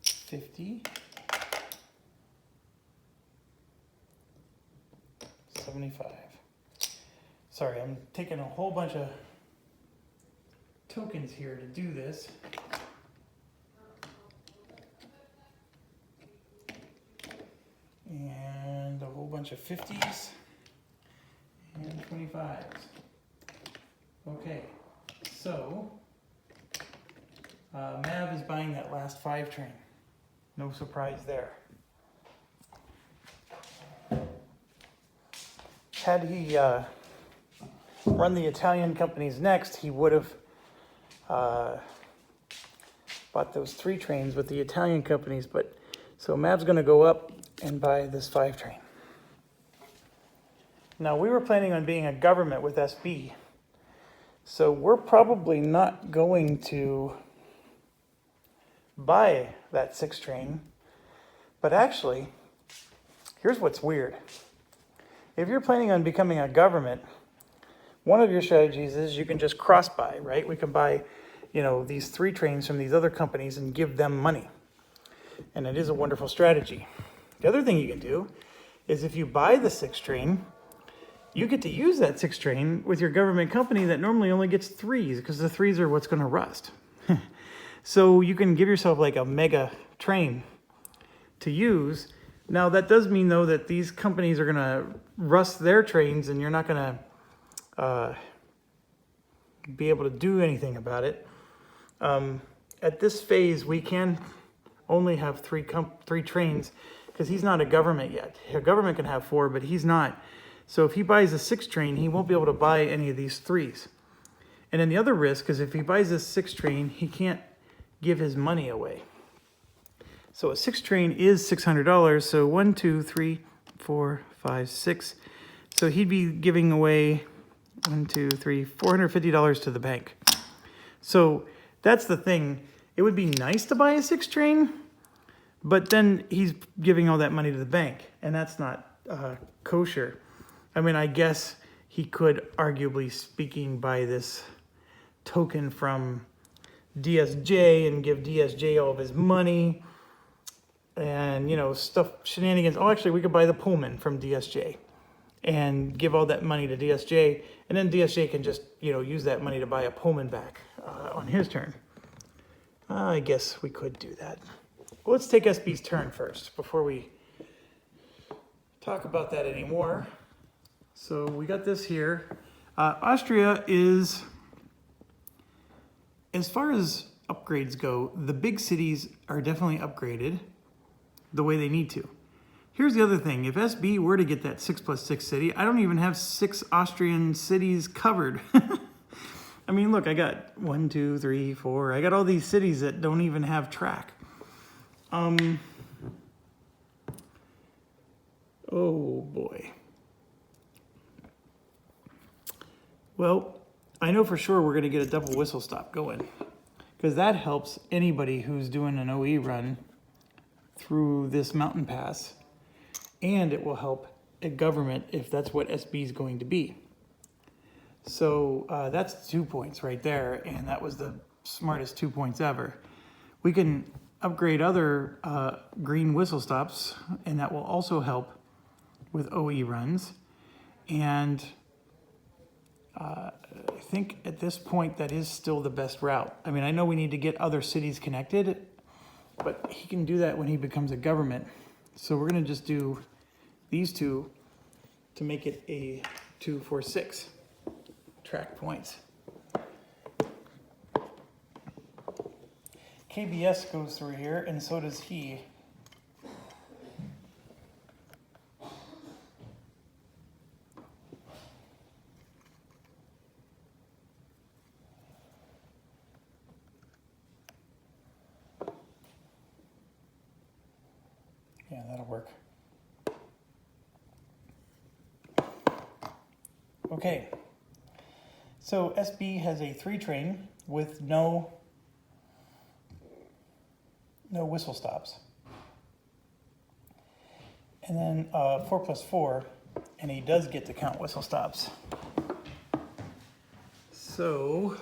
50, 75. Sorry, I'm taking a whole bunch of tokens here to do this. And bunch of 50s and 25s. Okay, so Mav is buying that last 5 train. No surprise there. Had he run the Italian companies next, he would have bought those 3 trains with the Italian companies. But so Mav's going to go up and buy this 5 train. Now we were planning on being a government with SB, so we're probably not going to buy that 6 train. But actually, here's what's weird. If you're planning on becoming a government, one of your strategies is you can just cross buy, right? We can buy, these 3 trains from these other companies and give them money. And it is a wonderful strategy. The other thing you can do is if you buy the 6 train, you get to use that 6 train with your government company that normally only gets 3s, because the 3s are what's going to rust. So you can give yourself like a mega train to use. Now that does mean though that these companies are going to rust their trains and you're not going to be able to do anything about it. At this phase, we can only have 3 trains because he's not a government yet. A government can have 4, but he's not. So if he buys a 6 train, he won't be able to buy any of these 3s. And then the other risk is if he buys this 6 train, he can't give his money away. So a 6 train is $600. So 1, 2, 3, 4, 5, 6. So he'd be giving away $450 to the bank. So that's the thing. It would be nice to buy a 6 train, but then he's giving all that money to the bank, and that's not kosher. I mean, I guess he could, arguably speaking, buy this token from DSJ and give DSJ all of his money and, shenanigans. Oh, actually, we could buy the Pullman from DSJ and give all that money to DSJ, and then DSJ can just, use that money to buy a Pullman back on his turn. I guess we could do that. Well, let's take SB's turn first before we talk about that anymore. So we got this here. Austria is, as far as upgrades go, the big cities are definitely upgraded the way they need to. Here's the other thing. If SB were to get that 6+6 city, I don't even have 6 Austrian cities covered. I mean, look, I got 1, 2, 3, 4. I got all these cities that don't even have track. Oh boy. Well, I know for sure we're going to get a double whistle stop going, because that helps anybody who's doing an OE run through this mountain pass, and it will help a government if that's what SB is going to be. So that's 2 points right there, and that was the smartest 2 points ever. We can upgrade other green whistle stops, and that will also help with OE runs. And I think at this point that is still the best route. I mean, I know we need to get other cities connected, but he can do that when he becomes a government. So we're going to just do these 2 to make it a 2, 4, 6 track points. KBS goes through here, and so does he. Yeah, that'll work. Okay. So SB has a 3 train with no whistle stops. And then 4+4, and he does get to count whistle stops. So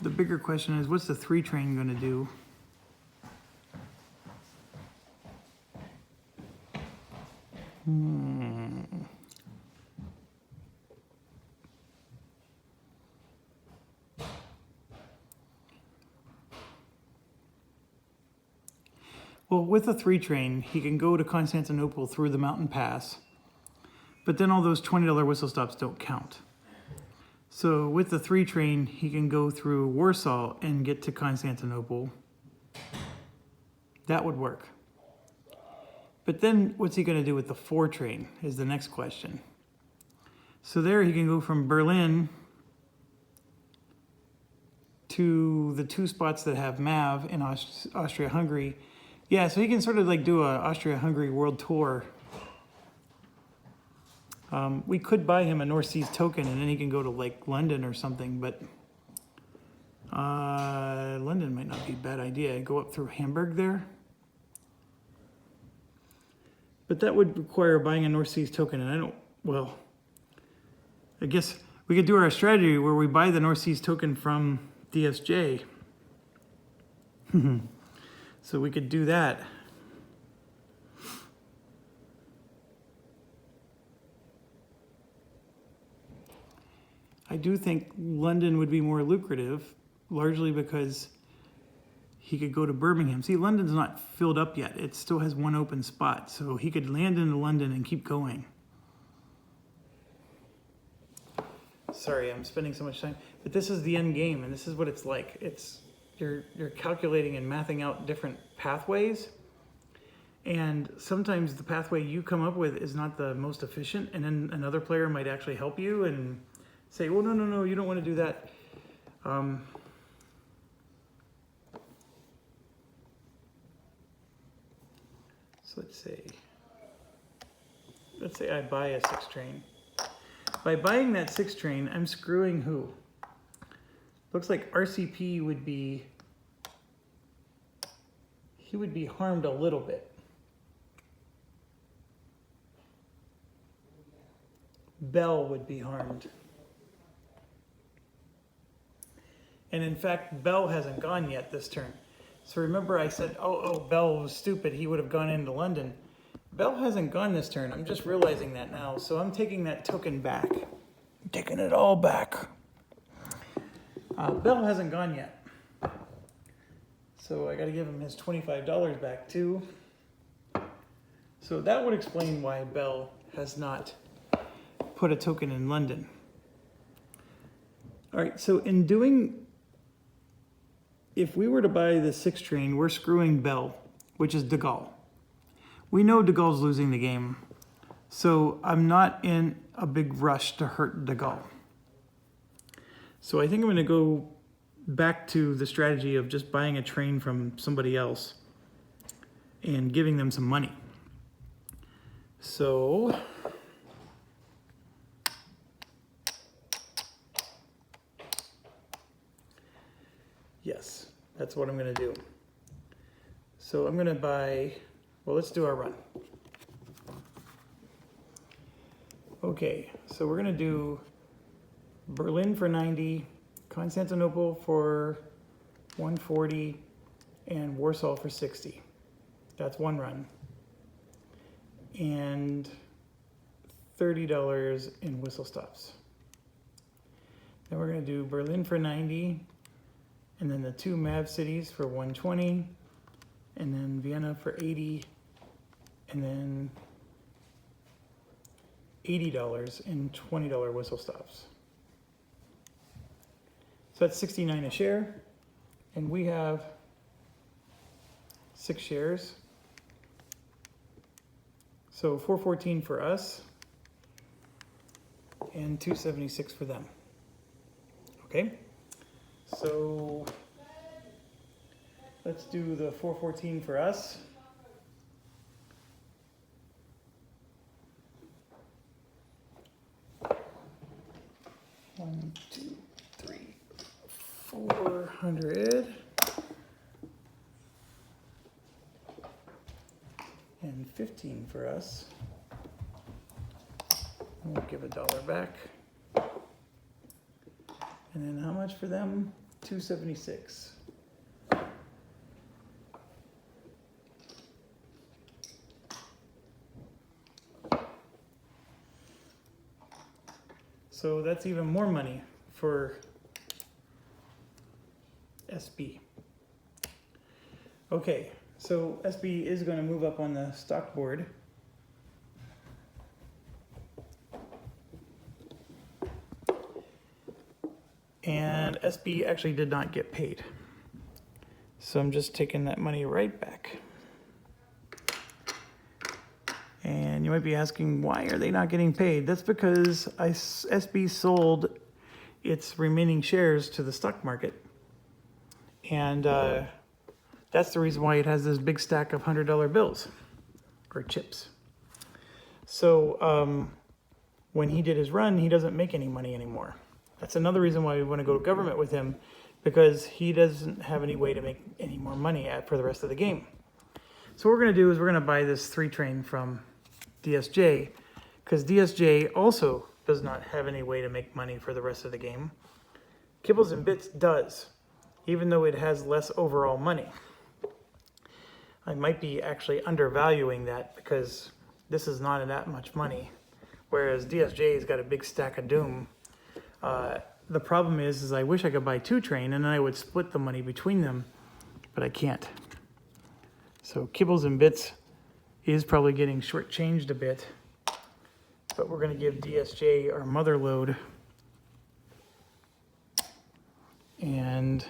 the bigger question is, what's the 3 train going to do? Well, with the 3 train, he can go to Constantinople through the mountain pass, but then all those $20 whistle stops don't count. So with the 3 train, he can go through Warsaw and get to Constantinople. That would work. But then what's he going to do with the 4 train is the next question. So there he can go from Berlin to the 2 spots that have MAV in Austria-Hungary. Yeah, so he can sort of like do a Austria-Hungary world tour. We could buy him a North Seas token and then he can go to like London or something, but London might not be a bad idea. Go up through Hamburg there. But that would require buying a North Seas token, and I guess we could do our strategy where we buy the North Seas token from DSJ. So we could do that. I do think London would be more lucrative, largely because he could go to Birmingham. See, London's not filled up yet. It still has 1 open spot, so he could land into London and keep going. Sorry, I'm spending so much time, but this is the end game, and this is what it's like. You're calculating and mathing out different pathways, and sometimes the pathway you come up with is not the most efficient, and then another player might actually help you and say, well, no, you don't want to do that. So let's say I buy a 6 train. By buying that 6 train, I'm screwing who? Looks like RCP would be, he would be harmed a little bit. Bell would be harmed. And in fact, Bell hasn't gone yet this turn. So remember I said, oh, Bell was stupid. He would have gone into London. Bell hasn't gone this turn. I'm just realizing that now. So I'm taking that token back. I'm taking it all back. Bell hasn't gone yet. So I got to give him his $25 back too. So that would explain why Bell has not put a token in London. All right, so in doing, if we were to buy the 6 train, we're screwing Bell, which is De Gaulle. We know De Gaulle's losing the game, so I'm not in a big rush to hurt De Gaulle. So I think I'm going to go back to the strategy of just buying a train from somebody else and giving them some money. So yes, that's what I'm going to do. So I'm going to buy, well, let's do our run. Okay, so we're going to do Berlin for 90, Constantinople for 140, and Warsaw for 60. That's one run. And $30 in whistle stops. Then we're going to do Berlin for 90, and then the 2 MAV cities for 120, and then Vienna for 80, and then $80 in $20 whistle stops. So that's 69 a share, and we have 6 shares. So 414 for us, and 276 for them. Okay, so let's do the 414 for us. One, 2, 3, 400. And 15 for us. We'll give $1 back. And then how much for them? 276. So that's even more money for SB. Okay, So SB is going to move up on the stock board. And SB actually did not get paid. So I'm just taking that money right back. And you might be asking, why are they not getting paid? That's because SB sold its remaining shares to the stock market. And that's the reason why it has this big stack of $100 bills or chips. So when he did his run, he doesn't make any money anymore. That's another reason why we want to go to government with him, because he doesn't have any way to make any more money for the rest of the game. So what we're going to do is we're going to buy this 3 train from DSJ, because DSJ also does not have any way to make money for the rest of the game. Kibbles and Bits does, even though it has less overall money. I might be actually undervaluing that because this is not that much money, whereas DSJ has got a big stack of doom. The problem is I wish I could buy 2 train and then I would split the money between them, but I can't. So Kibbles and Bits is probably getting shortchanged a bit, but we're going to give DSJ our mother load, and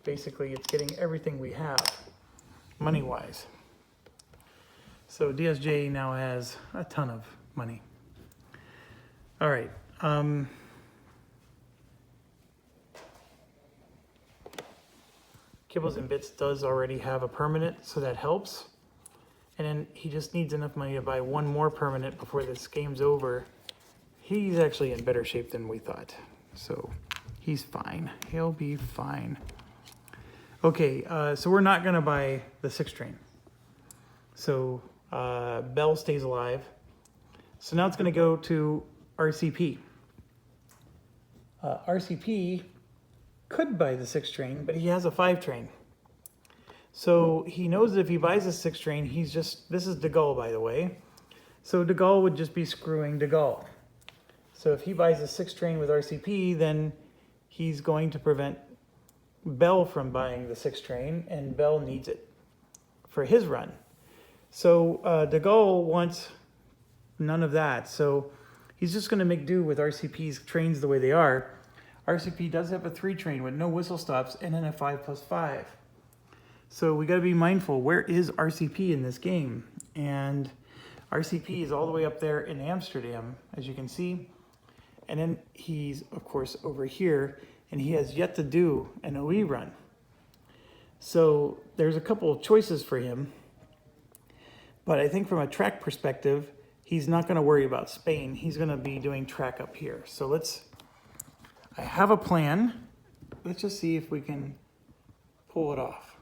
basically it's getting everything we have money-wise. So DSJ now has a ton of money. All right. Kibbles and Bits does already have a permanent, so that helps. And then he just needs enough money to buy 1 more permanent before this game's over. He's actually in better shape than we thought. So he's fine. He'll be fine. Okay, so we're not gonna buy the 6 train. So Bell stays alive. So now it's gonna go to RCP. RCP could buy the 6 train, but he has a 5 train. So he knows that if he buys a 6 train, this is De Gaulle, by the way. So De Gaulle would just be screwing De Gaulle. So if he buys a 6 train with RCP, then he's going to prevent Bell from buying the 6 train, and Bell needs it for his run. So De Gaulle wants none of that. So he's just going to make do with RCP's trains the way they are. RCP does have a 3 train with no whistle stops and then a 5+5. So we got to be mindful, where is RCP in this game? And RCP is all the way up there in Amsterdam, as you can see. And then he's, of course, over here, and he has yet to do an OE run. So there's a couple of choices for him. But I think from a track perspective, he's not going to worry about Spain. He's going to be doing track up here. So I have a plan. Let's just see if we can pull it off.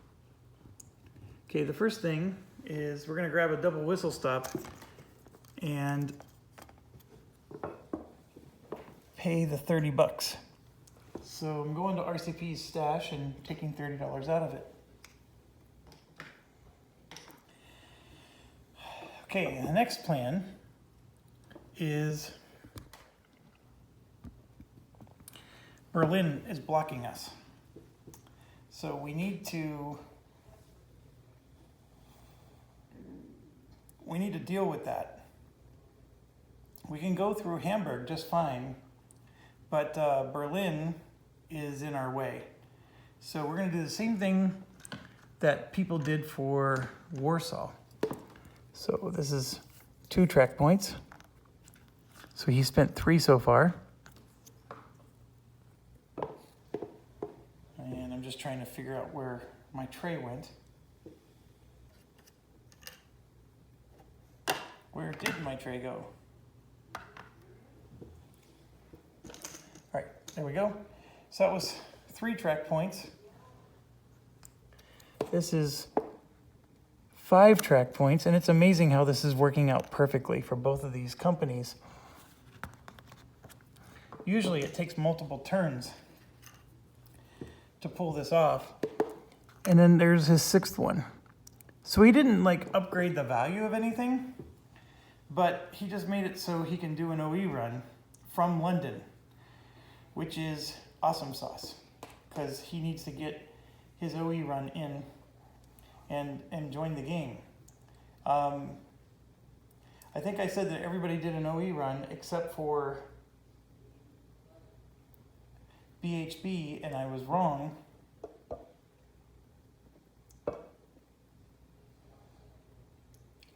Okay, the first thing is we're going to grab a double whistle stop and pay the $30. So I'm going to RCP's stash and taking $30 out of it. Okay, the next plan is Berlin is blocking us. So we need to deal with that. We can go through Hamburg just fine, but Berlin is in our way. So we're going to do the same thing that people did for Warsaw. So this is 2 track points. So he spent 3 so far. And I'm just trying to figure out where my tray went. Where did my tray go? All right, there we go. So that was 3 track points. This is 5 track points, and it's amazing how this is working out perfectly for both of these companies. Usually it takes multiple turns to pull this off. And then there's his 6th one. So he didn't upgrade the value of anything, but he just made it so he can do an OE run from London, which is awesome sauce, because he needs to get his OE run in and join the game. I think I said that everybody did an OE run except for BHB, and I was wrong.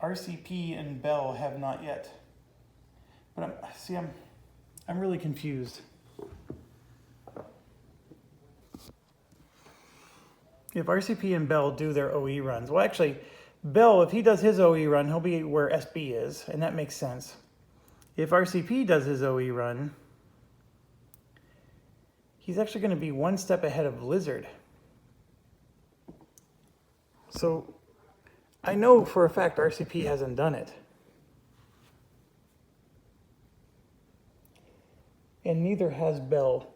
RCP and Bell have not yet. But I'm really confused. If RCP and Bell do their OE runs, well, actually, Bell, if he does his OE run, he'll be where SB is, and that makes sense. If RCP does his OE run, he's actually going to be one step ahead of Blizzard. So I know for a fact RCP hasn't done it. And neither has Bell.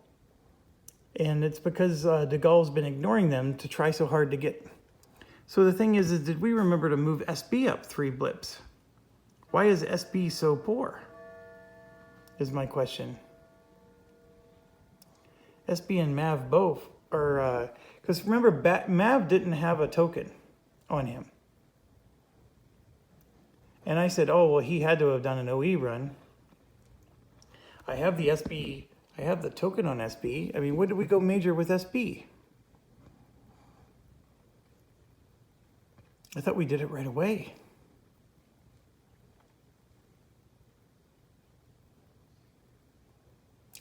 And it's because DeGaull's been ignoring them to try so hard to get. So the thing is did we remember to move SB up 3 blips? Why is SB so poor? Is my question. SB and Mav both are, because remember, Mav didn't have a token on him. And I said, oh, well, he had to have done an OE run. I have the SB, I have the token on SB. I mean, when did we go major with SB? I thought we did it right away.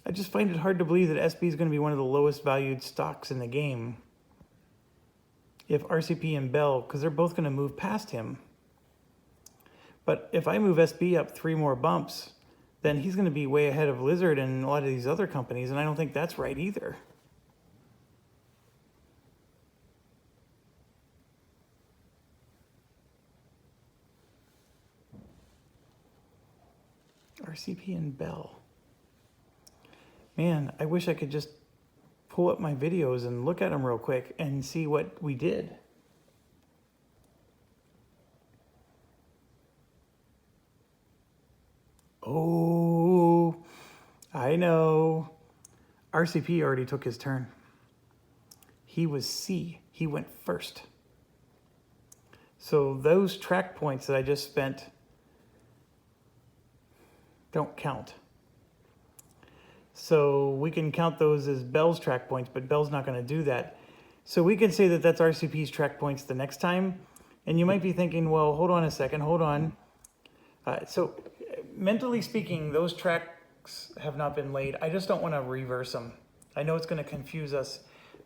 I just find it hard to believe that SB is going to be one of the lowest valued stocks in the game. If RCP and Bell, because they're both going to move past him. But if I move SB up 3 more bumps, then he's going to be way ahead of Lizard and a lot of these other companies, and I don't think that's right either. RCP and Bell. Man, I wish I could just pull up my videos and look at them real quick and see what we did. Oh, I know. RCP already took his turn. He was C. He went first. So those track points that I just spent don't count. So we can count those as Bell's track points, but Bell's not going to do that. So we can say that that's RCP's track points the next time. And you might be thinking, well, hold on a second, hold on. So mentally speaking, those tracks have not been laid. I just don't want to reverse them. I know it's going to confuse us,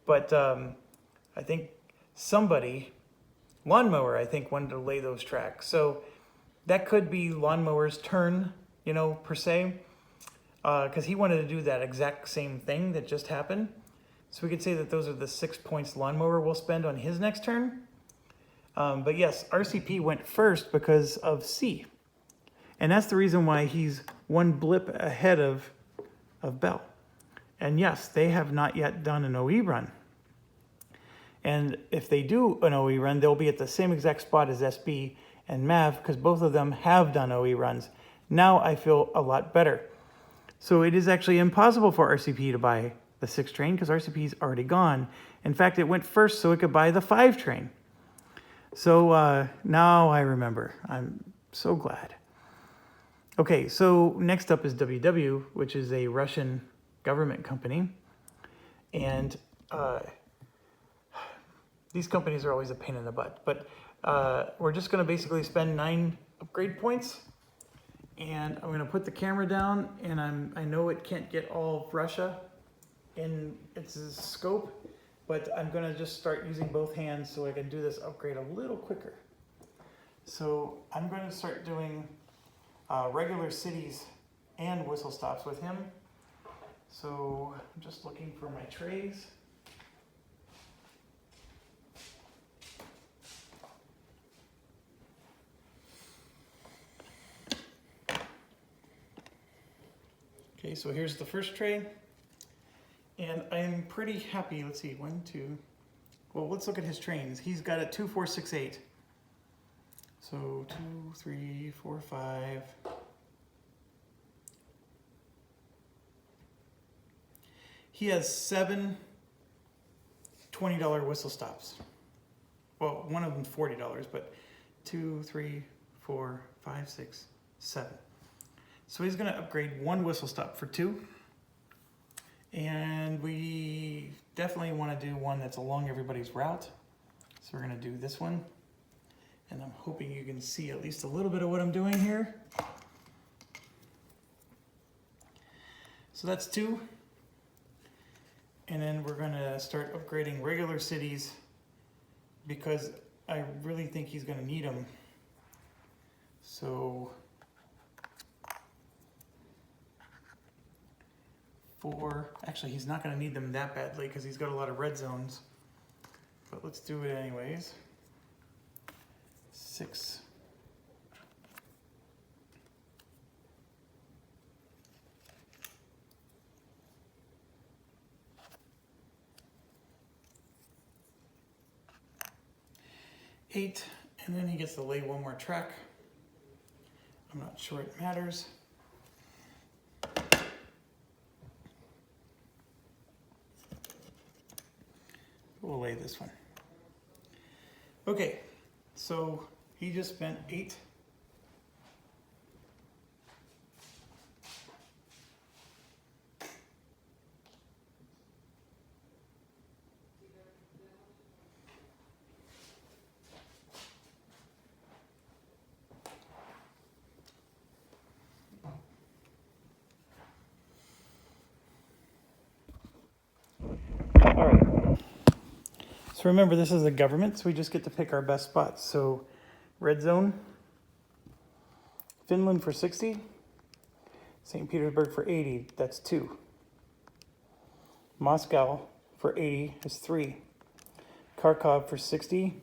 but I think somebody, Lawnmower, I think, wanted to lay those tracks. So that could be Lawnmower's turn, you know, per se, because he wanted to do that exact same thing that just happened. So we could say that those are the 6 points Lawnmower will spend on his next turn. But yes, RCP went first because of C. And that's the reason why he's 1 blip ahead of Bell. And yes, they have not yet done an OE run. And if they do an OE run, they'll be at the same exact spot as SB and Mav, because both of them have done OE runs. Now I feel a lot better. So it is actually impossible for RCP to buy the 6 train because RCP is already gone. In fact, it went first so it could buy the 5 train. So now I remember. I'm so glad. Okay, so next up is WW, which is a Russian government company. And these companies are always a pain in the butt. But we're just going to basically spend 9 upgrade points. And I'm going to put the camera down, and I know it can't get all of Russia in its scope, but I'm going to just start using both hands so I can do this upgrade a little quicker. So I'm going to start doing regular cities and whistle stops with him. So I'm just looking for my trays. Okay, so here's the first tray, and I'm pretty happy. Let's see, 1, 2. Well, let's look at his trains. He's got a 2, 4, 6, 8. So 2, 3, 4, 5. He has 7 $20 whistle stops. well, one of them $40, but 2, 3, 4, 5, 6, 7. So he's gonna upgrade one whistle stop for 2. And we definitely wanna do one that's along everybody's route. So we're gonna do this one. And I'm hoping you can see at least a little bit of what I'm doing here. So that's 2. And then we're gonna start upgrading regular cities because I really think he's gonna need them. So 4, actually he's not gonna need them that badly because he's got a lot of red zones, but let's do it anyways. 6. Eight, and then he gets to lay one more track. I'm not sure it matters. We'll lay this one. Okay, so he just spent 8. All right. So remember, this is the government, so we just get to pick our best spots. So red zone, Finland for 60, St. Petersburg for 80, that's 2. Moscow for 80 is 3. Kharkov for 60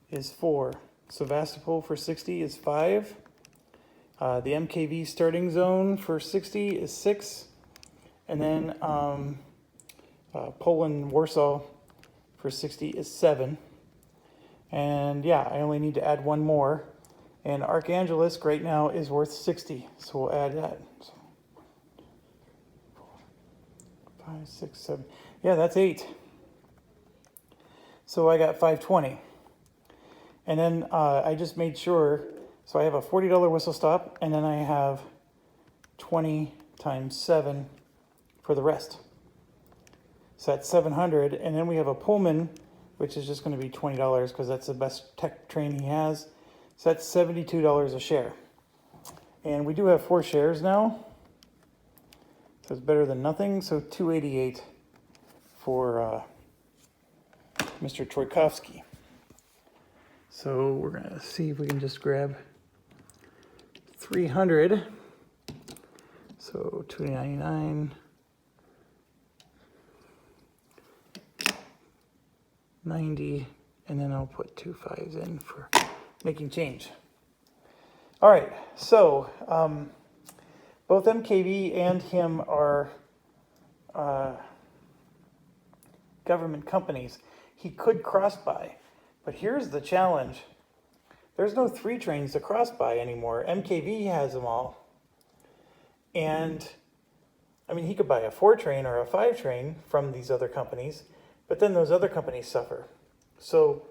is 4. Sevastopol for 60 is 5. The MKV starting zone for 60 is 6. And then Poland, Warsaw for 60 is 7. And yeah, I only need to add one more. And Archangelisk right now is worth 60, so we'll add that. So 5, 6, 7. Yeah, that's 8. So I got 520. And then I just made sure, so I have a $40 whistle stop, and then I have 20 times 7 for the rest. So that's 700, and then we have a Pullman, which is just going to be $20 because that's the best tech train he has. So that's $72 a share. And we do have 4 shares now, so it's better than nothing. So $288 for Mr. Troikovsky. So we're going to see if we can just grab 300. So $299. 90, and then I'll put 2 5s in for making change. All right, so both MKV and him are government companies. He could cross buy, but here's the challenge. There's no 3 trains to cross buy anymore. MKV has them all. And I mean, he could buy a 4 train or a 5 train from these other companies, but then those other companies suffer. So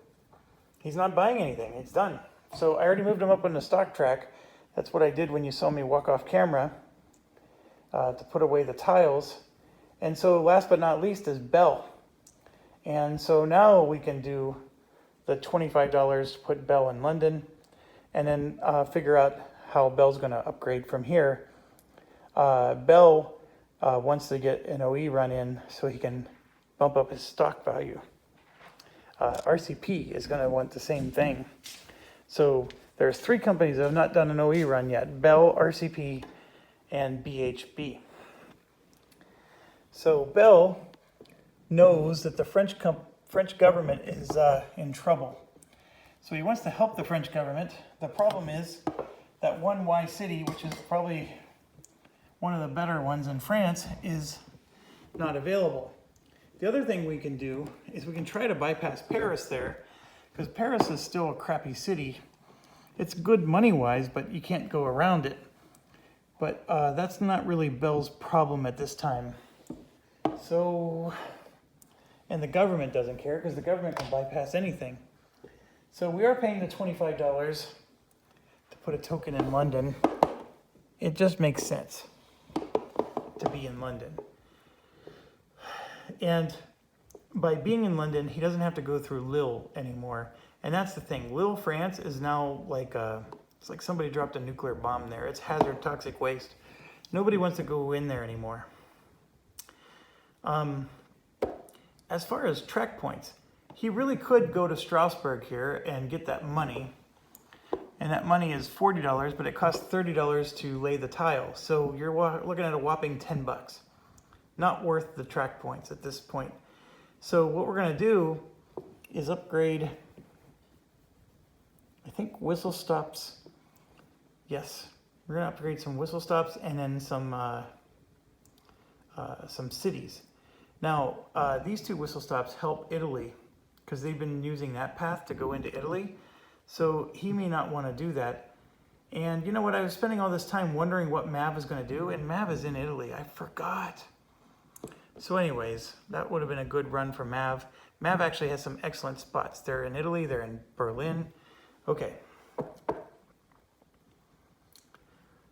he's not buying anything. It's done. So I already moved him up on the stock track. That's what I did when you saw me walk off camera to put away the tiles. And so last but not least is Bell. And so now we can do the $25 to put Bell in London, and then figure out how Bell's going to upgrade from here. Bell wants to get an OE run in so he can bump up his stock value. RCP is going to want the same thing. So there's 3 companies that have not done an OE run yet: Bell, RCP, and BHB. So Bell knows that the French government is in trouble. So he wants to help the French government. The problem is that one Y City, which is probably one of the better ones in France, is not available. The other thing we can do is we can try to bypass Paris there, because Paris is still a crappy city. It's good money-wise, but you can't go around it. But that's not really Bell's problem at this time. So, and the government doesn't care, because the government can bypass anything. So we are paying the $25 to put a token in London. It just makes sense to be in London. And by being in London, he doesn't have to go through Lille anymore. And that's the thing. Lille, France is now like it's like somebody dropped a nuclear bomb there. It's hazard toxic waste. Nobody wants to go in there anymore. As far as track points, he really could go to Strasbourg here and get that money. And that money is $40, but it costs $30 to lay the tile. So you're looking at a whopping 10 bucks. Not worth the track points at this point. So what we're gonna do is upgrade, I think, whistle stops. Yes, we're gonna upgrade some whistle stops and then some cities. Now, these two whistle stops help Italy because they've been using that path to go into Italy. So he may not want to do that. And you know what? I was spending all this time wondering what Mav is going to do, and Mav is in Italy. I forgot. So anyways, that would have been a good run for Mav. Mav actually has some excellent spots. They're in Italy, they're in Berlin. Okay.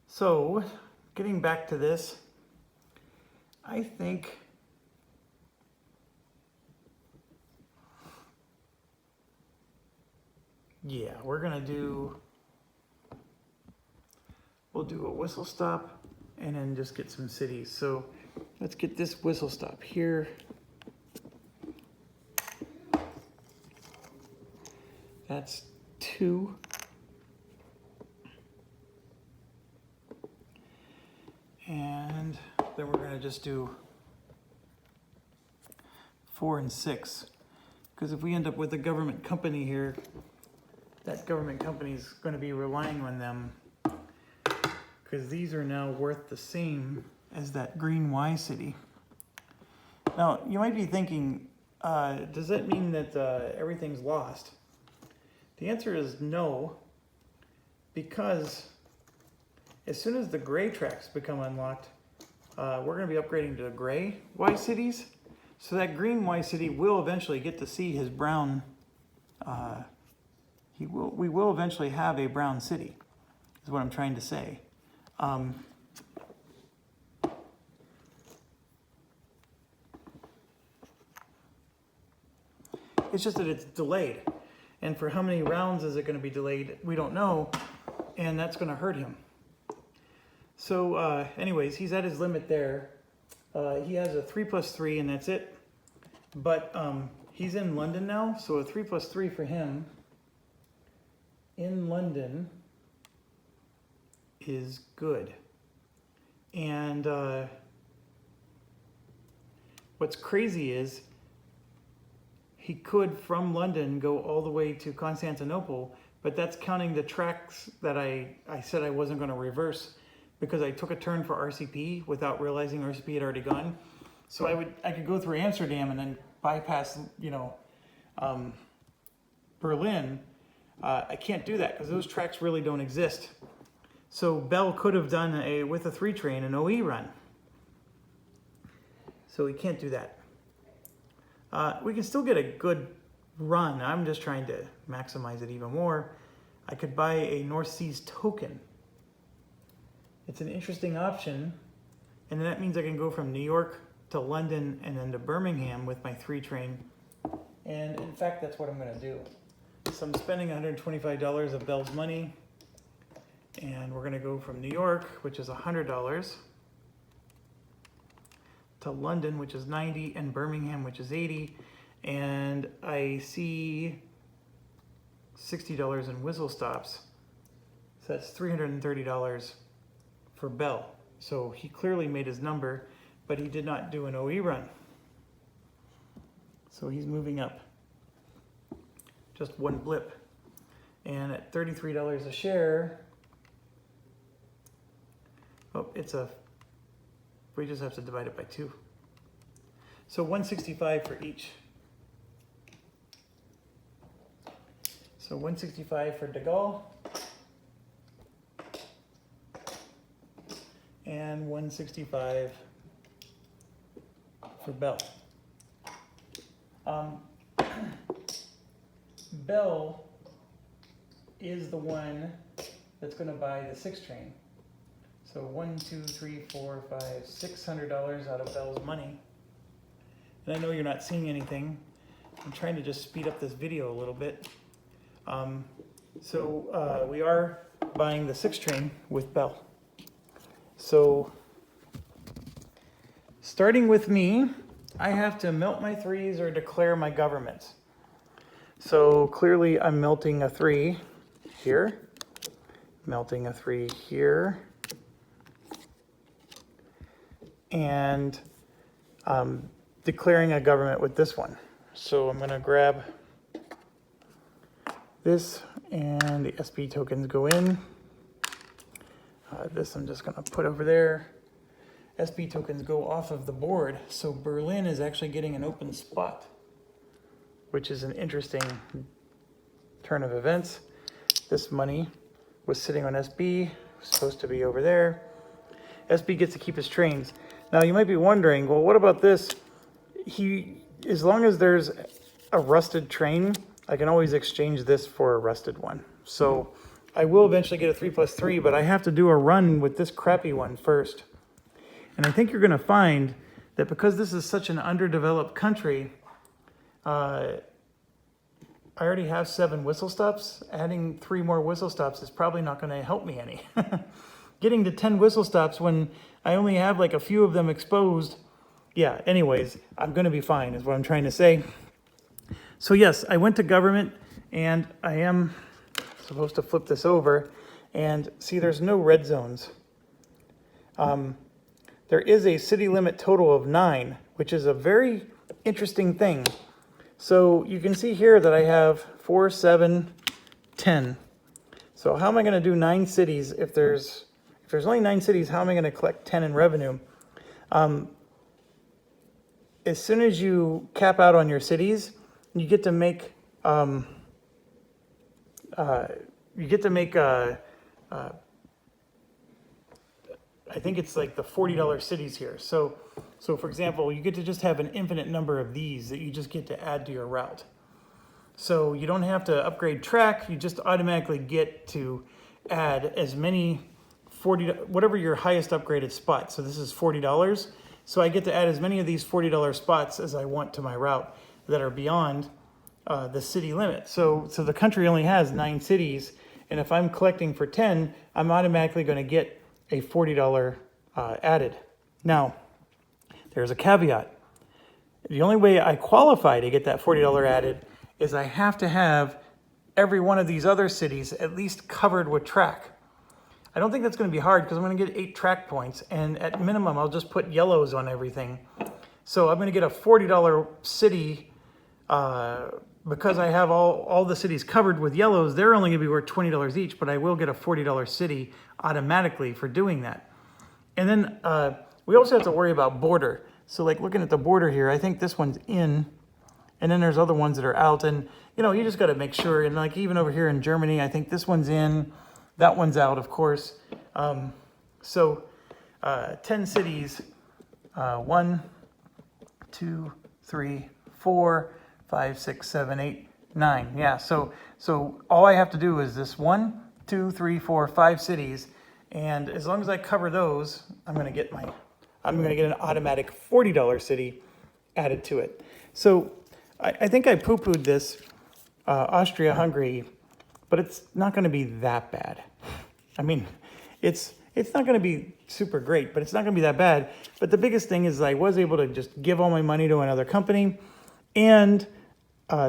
So, getting back to this, I think yeah, we'll do a whistle stop and then just get some cities. So let's get this whistle stop here. That's 2. And then we're gonna just do 4 and 6. Because if we end up with a government company here, that government company is going to be relying on them because these are now worth the same as that green Y city. Now, you might be thinking, does that mean that everything's lost? The answer is no, because as soon as the gray tracks become unlocked, we're going to be upgrading to the gray Y cities. So that green Y city will eventually get to see his brown, we will eventually have a brown city, is what I'm trying to say. It's just that it's delayed. And for how many rounds is it going to be delayed? We don't know, and that's going to hurt him. So anyways, he's at his limit there. He has a 3+3 and that's it. But he's in London now, so a 3+3 for him in London is good. And what's crazy is he could from London go all the way to Constantinople, but that's counting the tracks that I said I wasn't going to reverse because I took a turn for RCP without realizing RCP had already gone. So I could go through Amsterdam and then bypass, Berlin. I can't do that because those tracks really don't exist. So Bell could have done with a 3 train an OE run. So we can't do that. We can still get a good run. I'm just trying to maximize it even more. I could buy a North Seas token. It's an interesting option. And then that means I can go from New York to London and then to Birmingham with my 3 train. And in fact, that's what I'm going to do. So I'm spending $125 of Bell's money. And we're going to go from New York, which is $100, to London, which is $90, and Birmingham, which is $80. And I see $60 in whistle stops. So that's $330 for Bell. So he clearly made his number, but he did not do an OE run. So he's moving up. Just one blip. And at $33 a share, we just have to divide it by 2. So 165 for each. So 165 for De Gaulle and 165 for Bell. Bell is the one that's going to buy the 6 train. So $1, 2, 3, 4, 5, $600 out of Bell's money. And I know you're not seeing anything. I'm trying to just speed up this video a little bit. We are buying the 6 train with Bell. So starting with me, I have to melt my 3s or declare my governments. So clearly I'm melting a 3 here, melting a 3 here, and declaring a government with this one. So I'm going to grab this, and the SP tokens go in. This I'm just going to put over there. SP tokens go off of the board, so Berlin is actually getting an open spot, which is an interesting turn of events. This money was sitting on SB, supposed to be over there. SB gets to keep his trains. Now you might be wondering, well, what about this? As long as there's a rusted train, I can always exchange this for a rusted one. So I will eventually get a 3+3, but I have to do a run with this crappy one first. And I think you're going to find that because this is such an underdeveloped country, I already have 7 whistle stops. Adding 3 more whistle stops is probably not going to help me any. Getting to 10 whistle stops when I only have like a few of them exposed. Yeah, anyways, I'm going to be fine is what I'm trying to say. So yes, I went to government, and I am supposed to flip this over. And see, there's no red zones. There is a city limit total of 9, which is a very interesting thing. So you can see here that I have 4, 7, 10. So how am I going to do 9 cities if there's only 9 cities? How am I going to collect 10 in revenue? As soon as you cap out on your cities, you get to make I think it's like the $40 cities here. So for example, you get to just have an infinite number of these that you just get to add to your route. So you don't have to upgrade track. You just automatically get to add as many whatever your highest upgraded spot. So this is $40. So I get to add as many of these $40 spots as I want to my route that are beyond the city limit. So the country only has 9 cities. And if I'm collecting for 10, I'm automatically going to get a $40 added. Now, there's a caveat. The only way I qualify to get that $40 added is I have to have every one of these other cities at least covered with track. I don't think that's going to be hard because I'm going to get 8 track points, and at minimum I'll just put yellows on everything. So I'm going to get a $40 city because I have all the cities covered with yellows. They're only going to be worth $20 each, but I will get a $40 city automatically for doing that. And then we also have to worry about border. So like looking at the border here, I think this one's in, and then there's other ones that are out. And you just got to make sure. And like even over here in Germany, I think this one's in, that one's out, of course. 10 cities, 1, 2, 3, 4, 5, 6, 7, 8, 9. Yeah, so all I have to do is this 1, 2, 3, 4, 5 cities, and as long as I cover those, I'm gonna get an automatic $40 city added to it. So I think I poo-pooed this Austria-Hungary, but it's not gonna be that bad. I mean, it's not gonna be super great, but it's not gonna be that bad. But the biggest thing is I was able to just give all my money to another company, and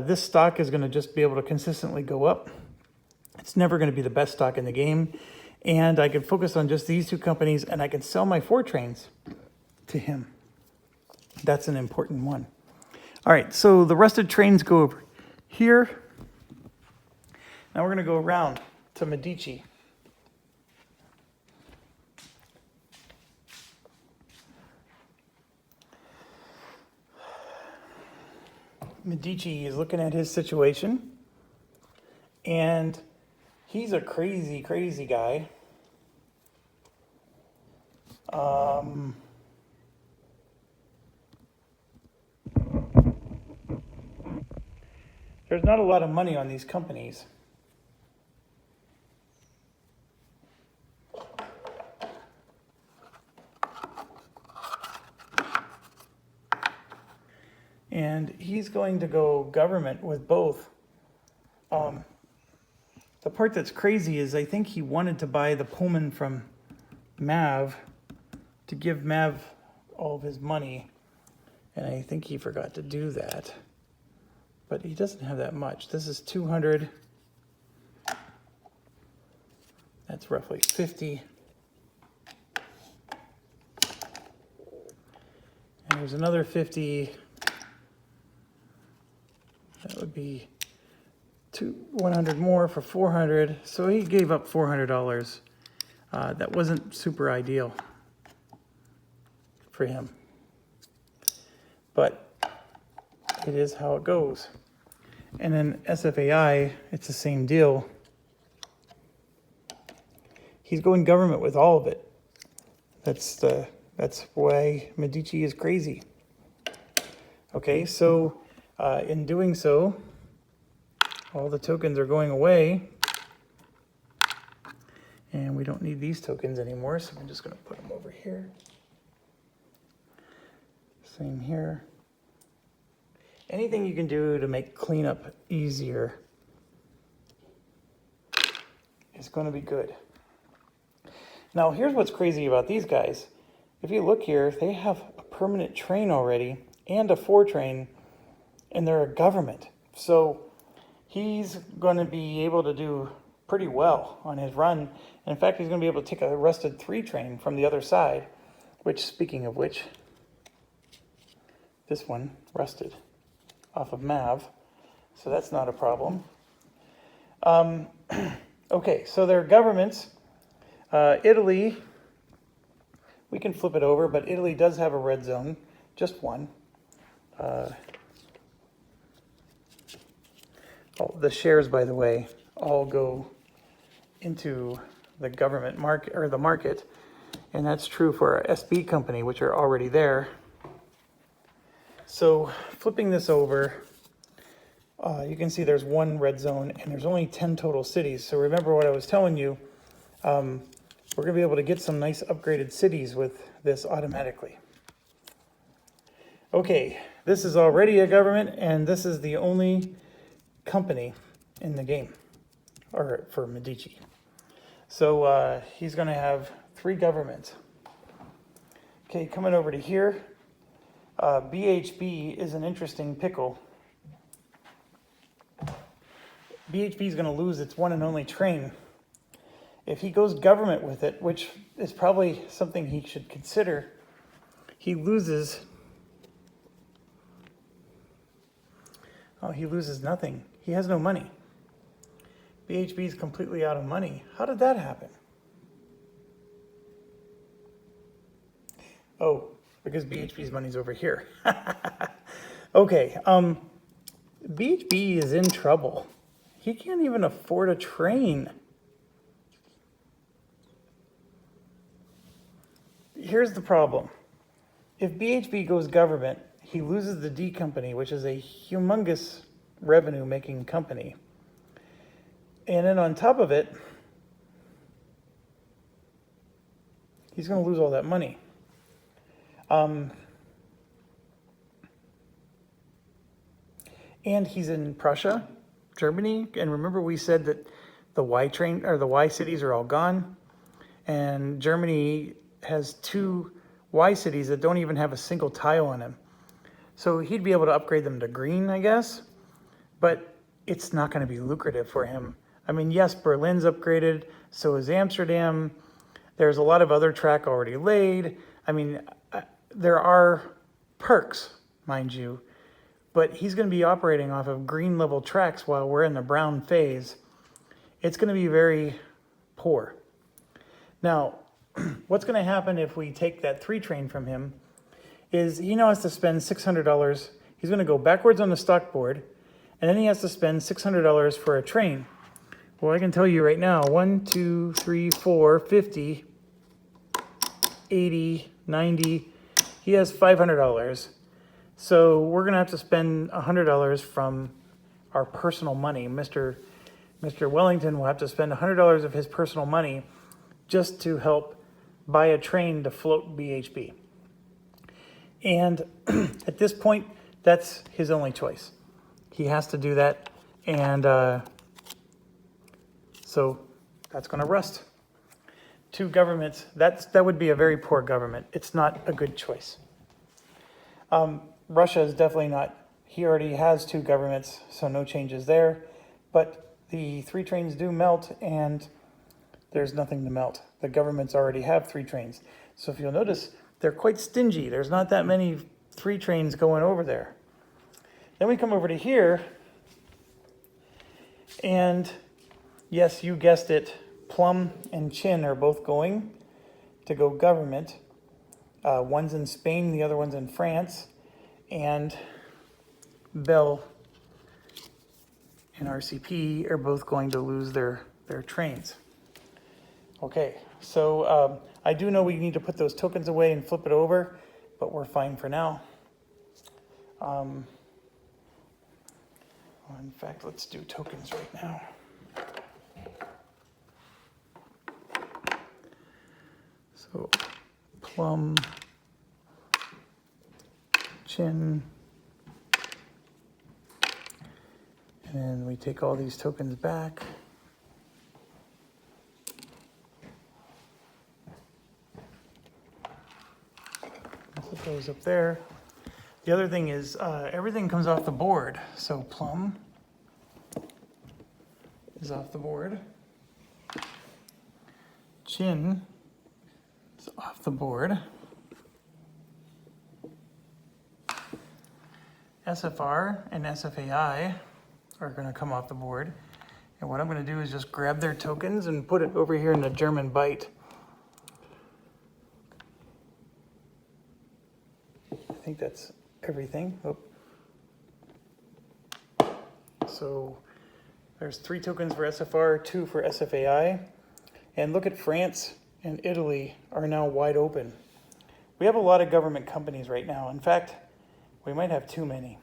this stock is going to just be able to consistently go up. It's never going to be the best stock in the game. And I can focus on just these 2 companies, and I can sell my 4 trains to him. That's an important one. All right, so the rusted trains go over here. Now we're going to go around to Medici. Medici is looking at his situation, and he's a crazy, crazy guy. There's not a lot of money on these companies. and he's going to go government with both. The part that's crazy is I think he wanted to buy the Pullman from Mav to give Mav all of his money, and I think he forgot to do that. But he doesn't have that much. This is 200. That's roughly 50. And there's another 50. That would be 100 more for 400. So he gave up $400. That wasn't super ideal for him. But it is how it goes. And then SFAI, it's the same deal. He's going government with all of it. That's why Medici is crazy. Okay, so in doing so, all the tokens are going away. And we don't need these tokens anymore, so I'm just going to put them over here. Same here. Anything you can do to make cleanup easier is going to be good. Now, here's what's crazy about these guys. If you look here, they have a permanent train already and a 4 train, and they're a government. So he's going to be able to do pretty well on his run. And in fact, he's going to be able to take a rusted 3 train from the other side, which, speaking of which, this one rusted off of Mav, so that's not a problem. Okay, so they're governments. Italy, we can flip it over, but Italy does have a red zone, just one. The shares, by the way, all go into the government market, or the market, and that's true for our SB company, which are already there. So flipping this over, you can see there's one red zone and there's only 10 total cities. So remember what I was telling you, we're going to be able to get some nice upgraded cities with this automatically. Okay, this is already a government, and this is the only company in the game, or for Medici. So he's going to have 3 governments. Okay, coming over to here. BHB is an interesting pickle. BHB is going to lose its one and only train. If he goes government with it, which is probably something he should consider, he loses. Oh, he loses nothing. He has no money. BHB is completely out of money. How did that happen? Oh, because BHB's money's over here. Okay, BHB is in trouble. He can't even afford a train. Here's the problem. If BHB goes government, he loses the D company, which is a humongous revenue-making company. And then on top of it, he's going to lose all that money. And he's in Prussia, Germany, and remember we said that the Y train, or the Y cities, are all gone, and Germany has 2 Y cities that don't even have a single tile on them. So he'd be able to upgrade them to green, I guess, but it's not going to be lucrative for him. I mean, yes, Berlin's upgraded, so is Amsterdam. There's a lot of other track already laid. I mean, there are perks, mind you, but he's going to be operating off of green level tracks while we're in the brown phase. It's going to be very poor. Now, what's going to happen if we take that 3 train from him is he now has to spend $600. He's going to go backwards on the stock board, and then he has to spend $600 for a train. Well, I can tell you right now, 1, 2, 3, 4, 50, 80, 90, he has $500. So we're going to have to spend $100 from our personal money. Mr. Wellington will have to spend $100 of his personal money just to help buy a train to float BHB. And at this point, That's his only choice. He has to do that, and so that's going to rust. Two governments, that would be a very poor government. It's not a good choice. Russia is definitely not. He already has two governments, so no changes there. But the 3 trains do melt, and there's nothing to melt. The governments already have 3 trains. So if you'll notice, they're quite stingy. There's not that many 3 trains going over there. Then we come over to here, and yes, you guessed it, Plum and Chin are both going to go government. One's in Spain, the other one's in France, and Bell and RCP are both going to lose their trains. Okay, so I do know we need to put those tokens away and flip it over, but we're fine for now. In fact, let's do tokens right now. So Plum, Chin, and then we take all these tokens back. Put those up there. The other thing is everything comes off the board. So Plum is off the board. Chin is off the board. SFR and SFAI are going to come off the board. And what I'm going to do is just grab their tokens and put it over here in the German Byte. I think that's everything. Oh. So there's 3 tokens for SFR, 2 for SFAI. And look at France and Italy are now wide open. We have a lot of government companies right now. In fact, we might have too many.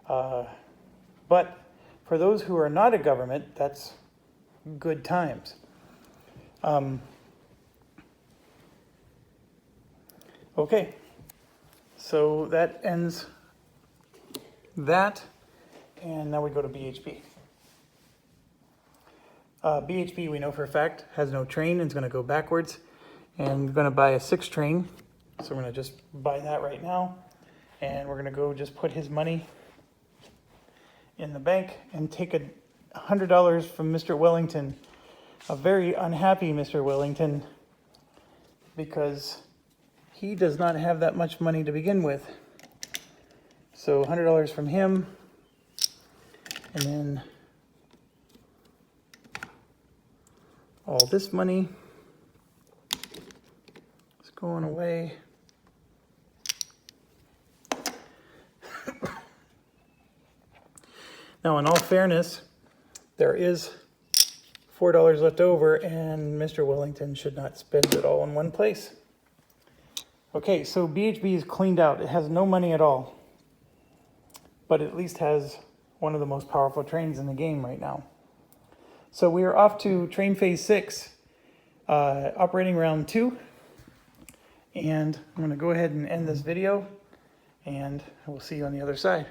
But for those who are not a government, that's good times. Okay, so that ends that, and now we go to BHP. BHP, we know for a fact, has no train and is going to go backwards, and we're going to buy a 6 train, so we're going to just buy that right now, and we're going to go just put his money in the bank and take $100 from Mr. Wellington, a very unhappy Mr. Wellington, because he does not have that much money to begin with. So $100 from him, and then all this money is going away. Now, in all fairness, there is $4 left over, and Mr. Wellington should not spend it all in one place. Okay, so BHP is cleaned out. It has no money at all, but it at least has one of the most powerful trains in the game right now. So we are off to train phase 6, operating round 2, and I'm going to go ahead and end this video, and we'll see you on the other side.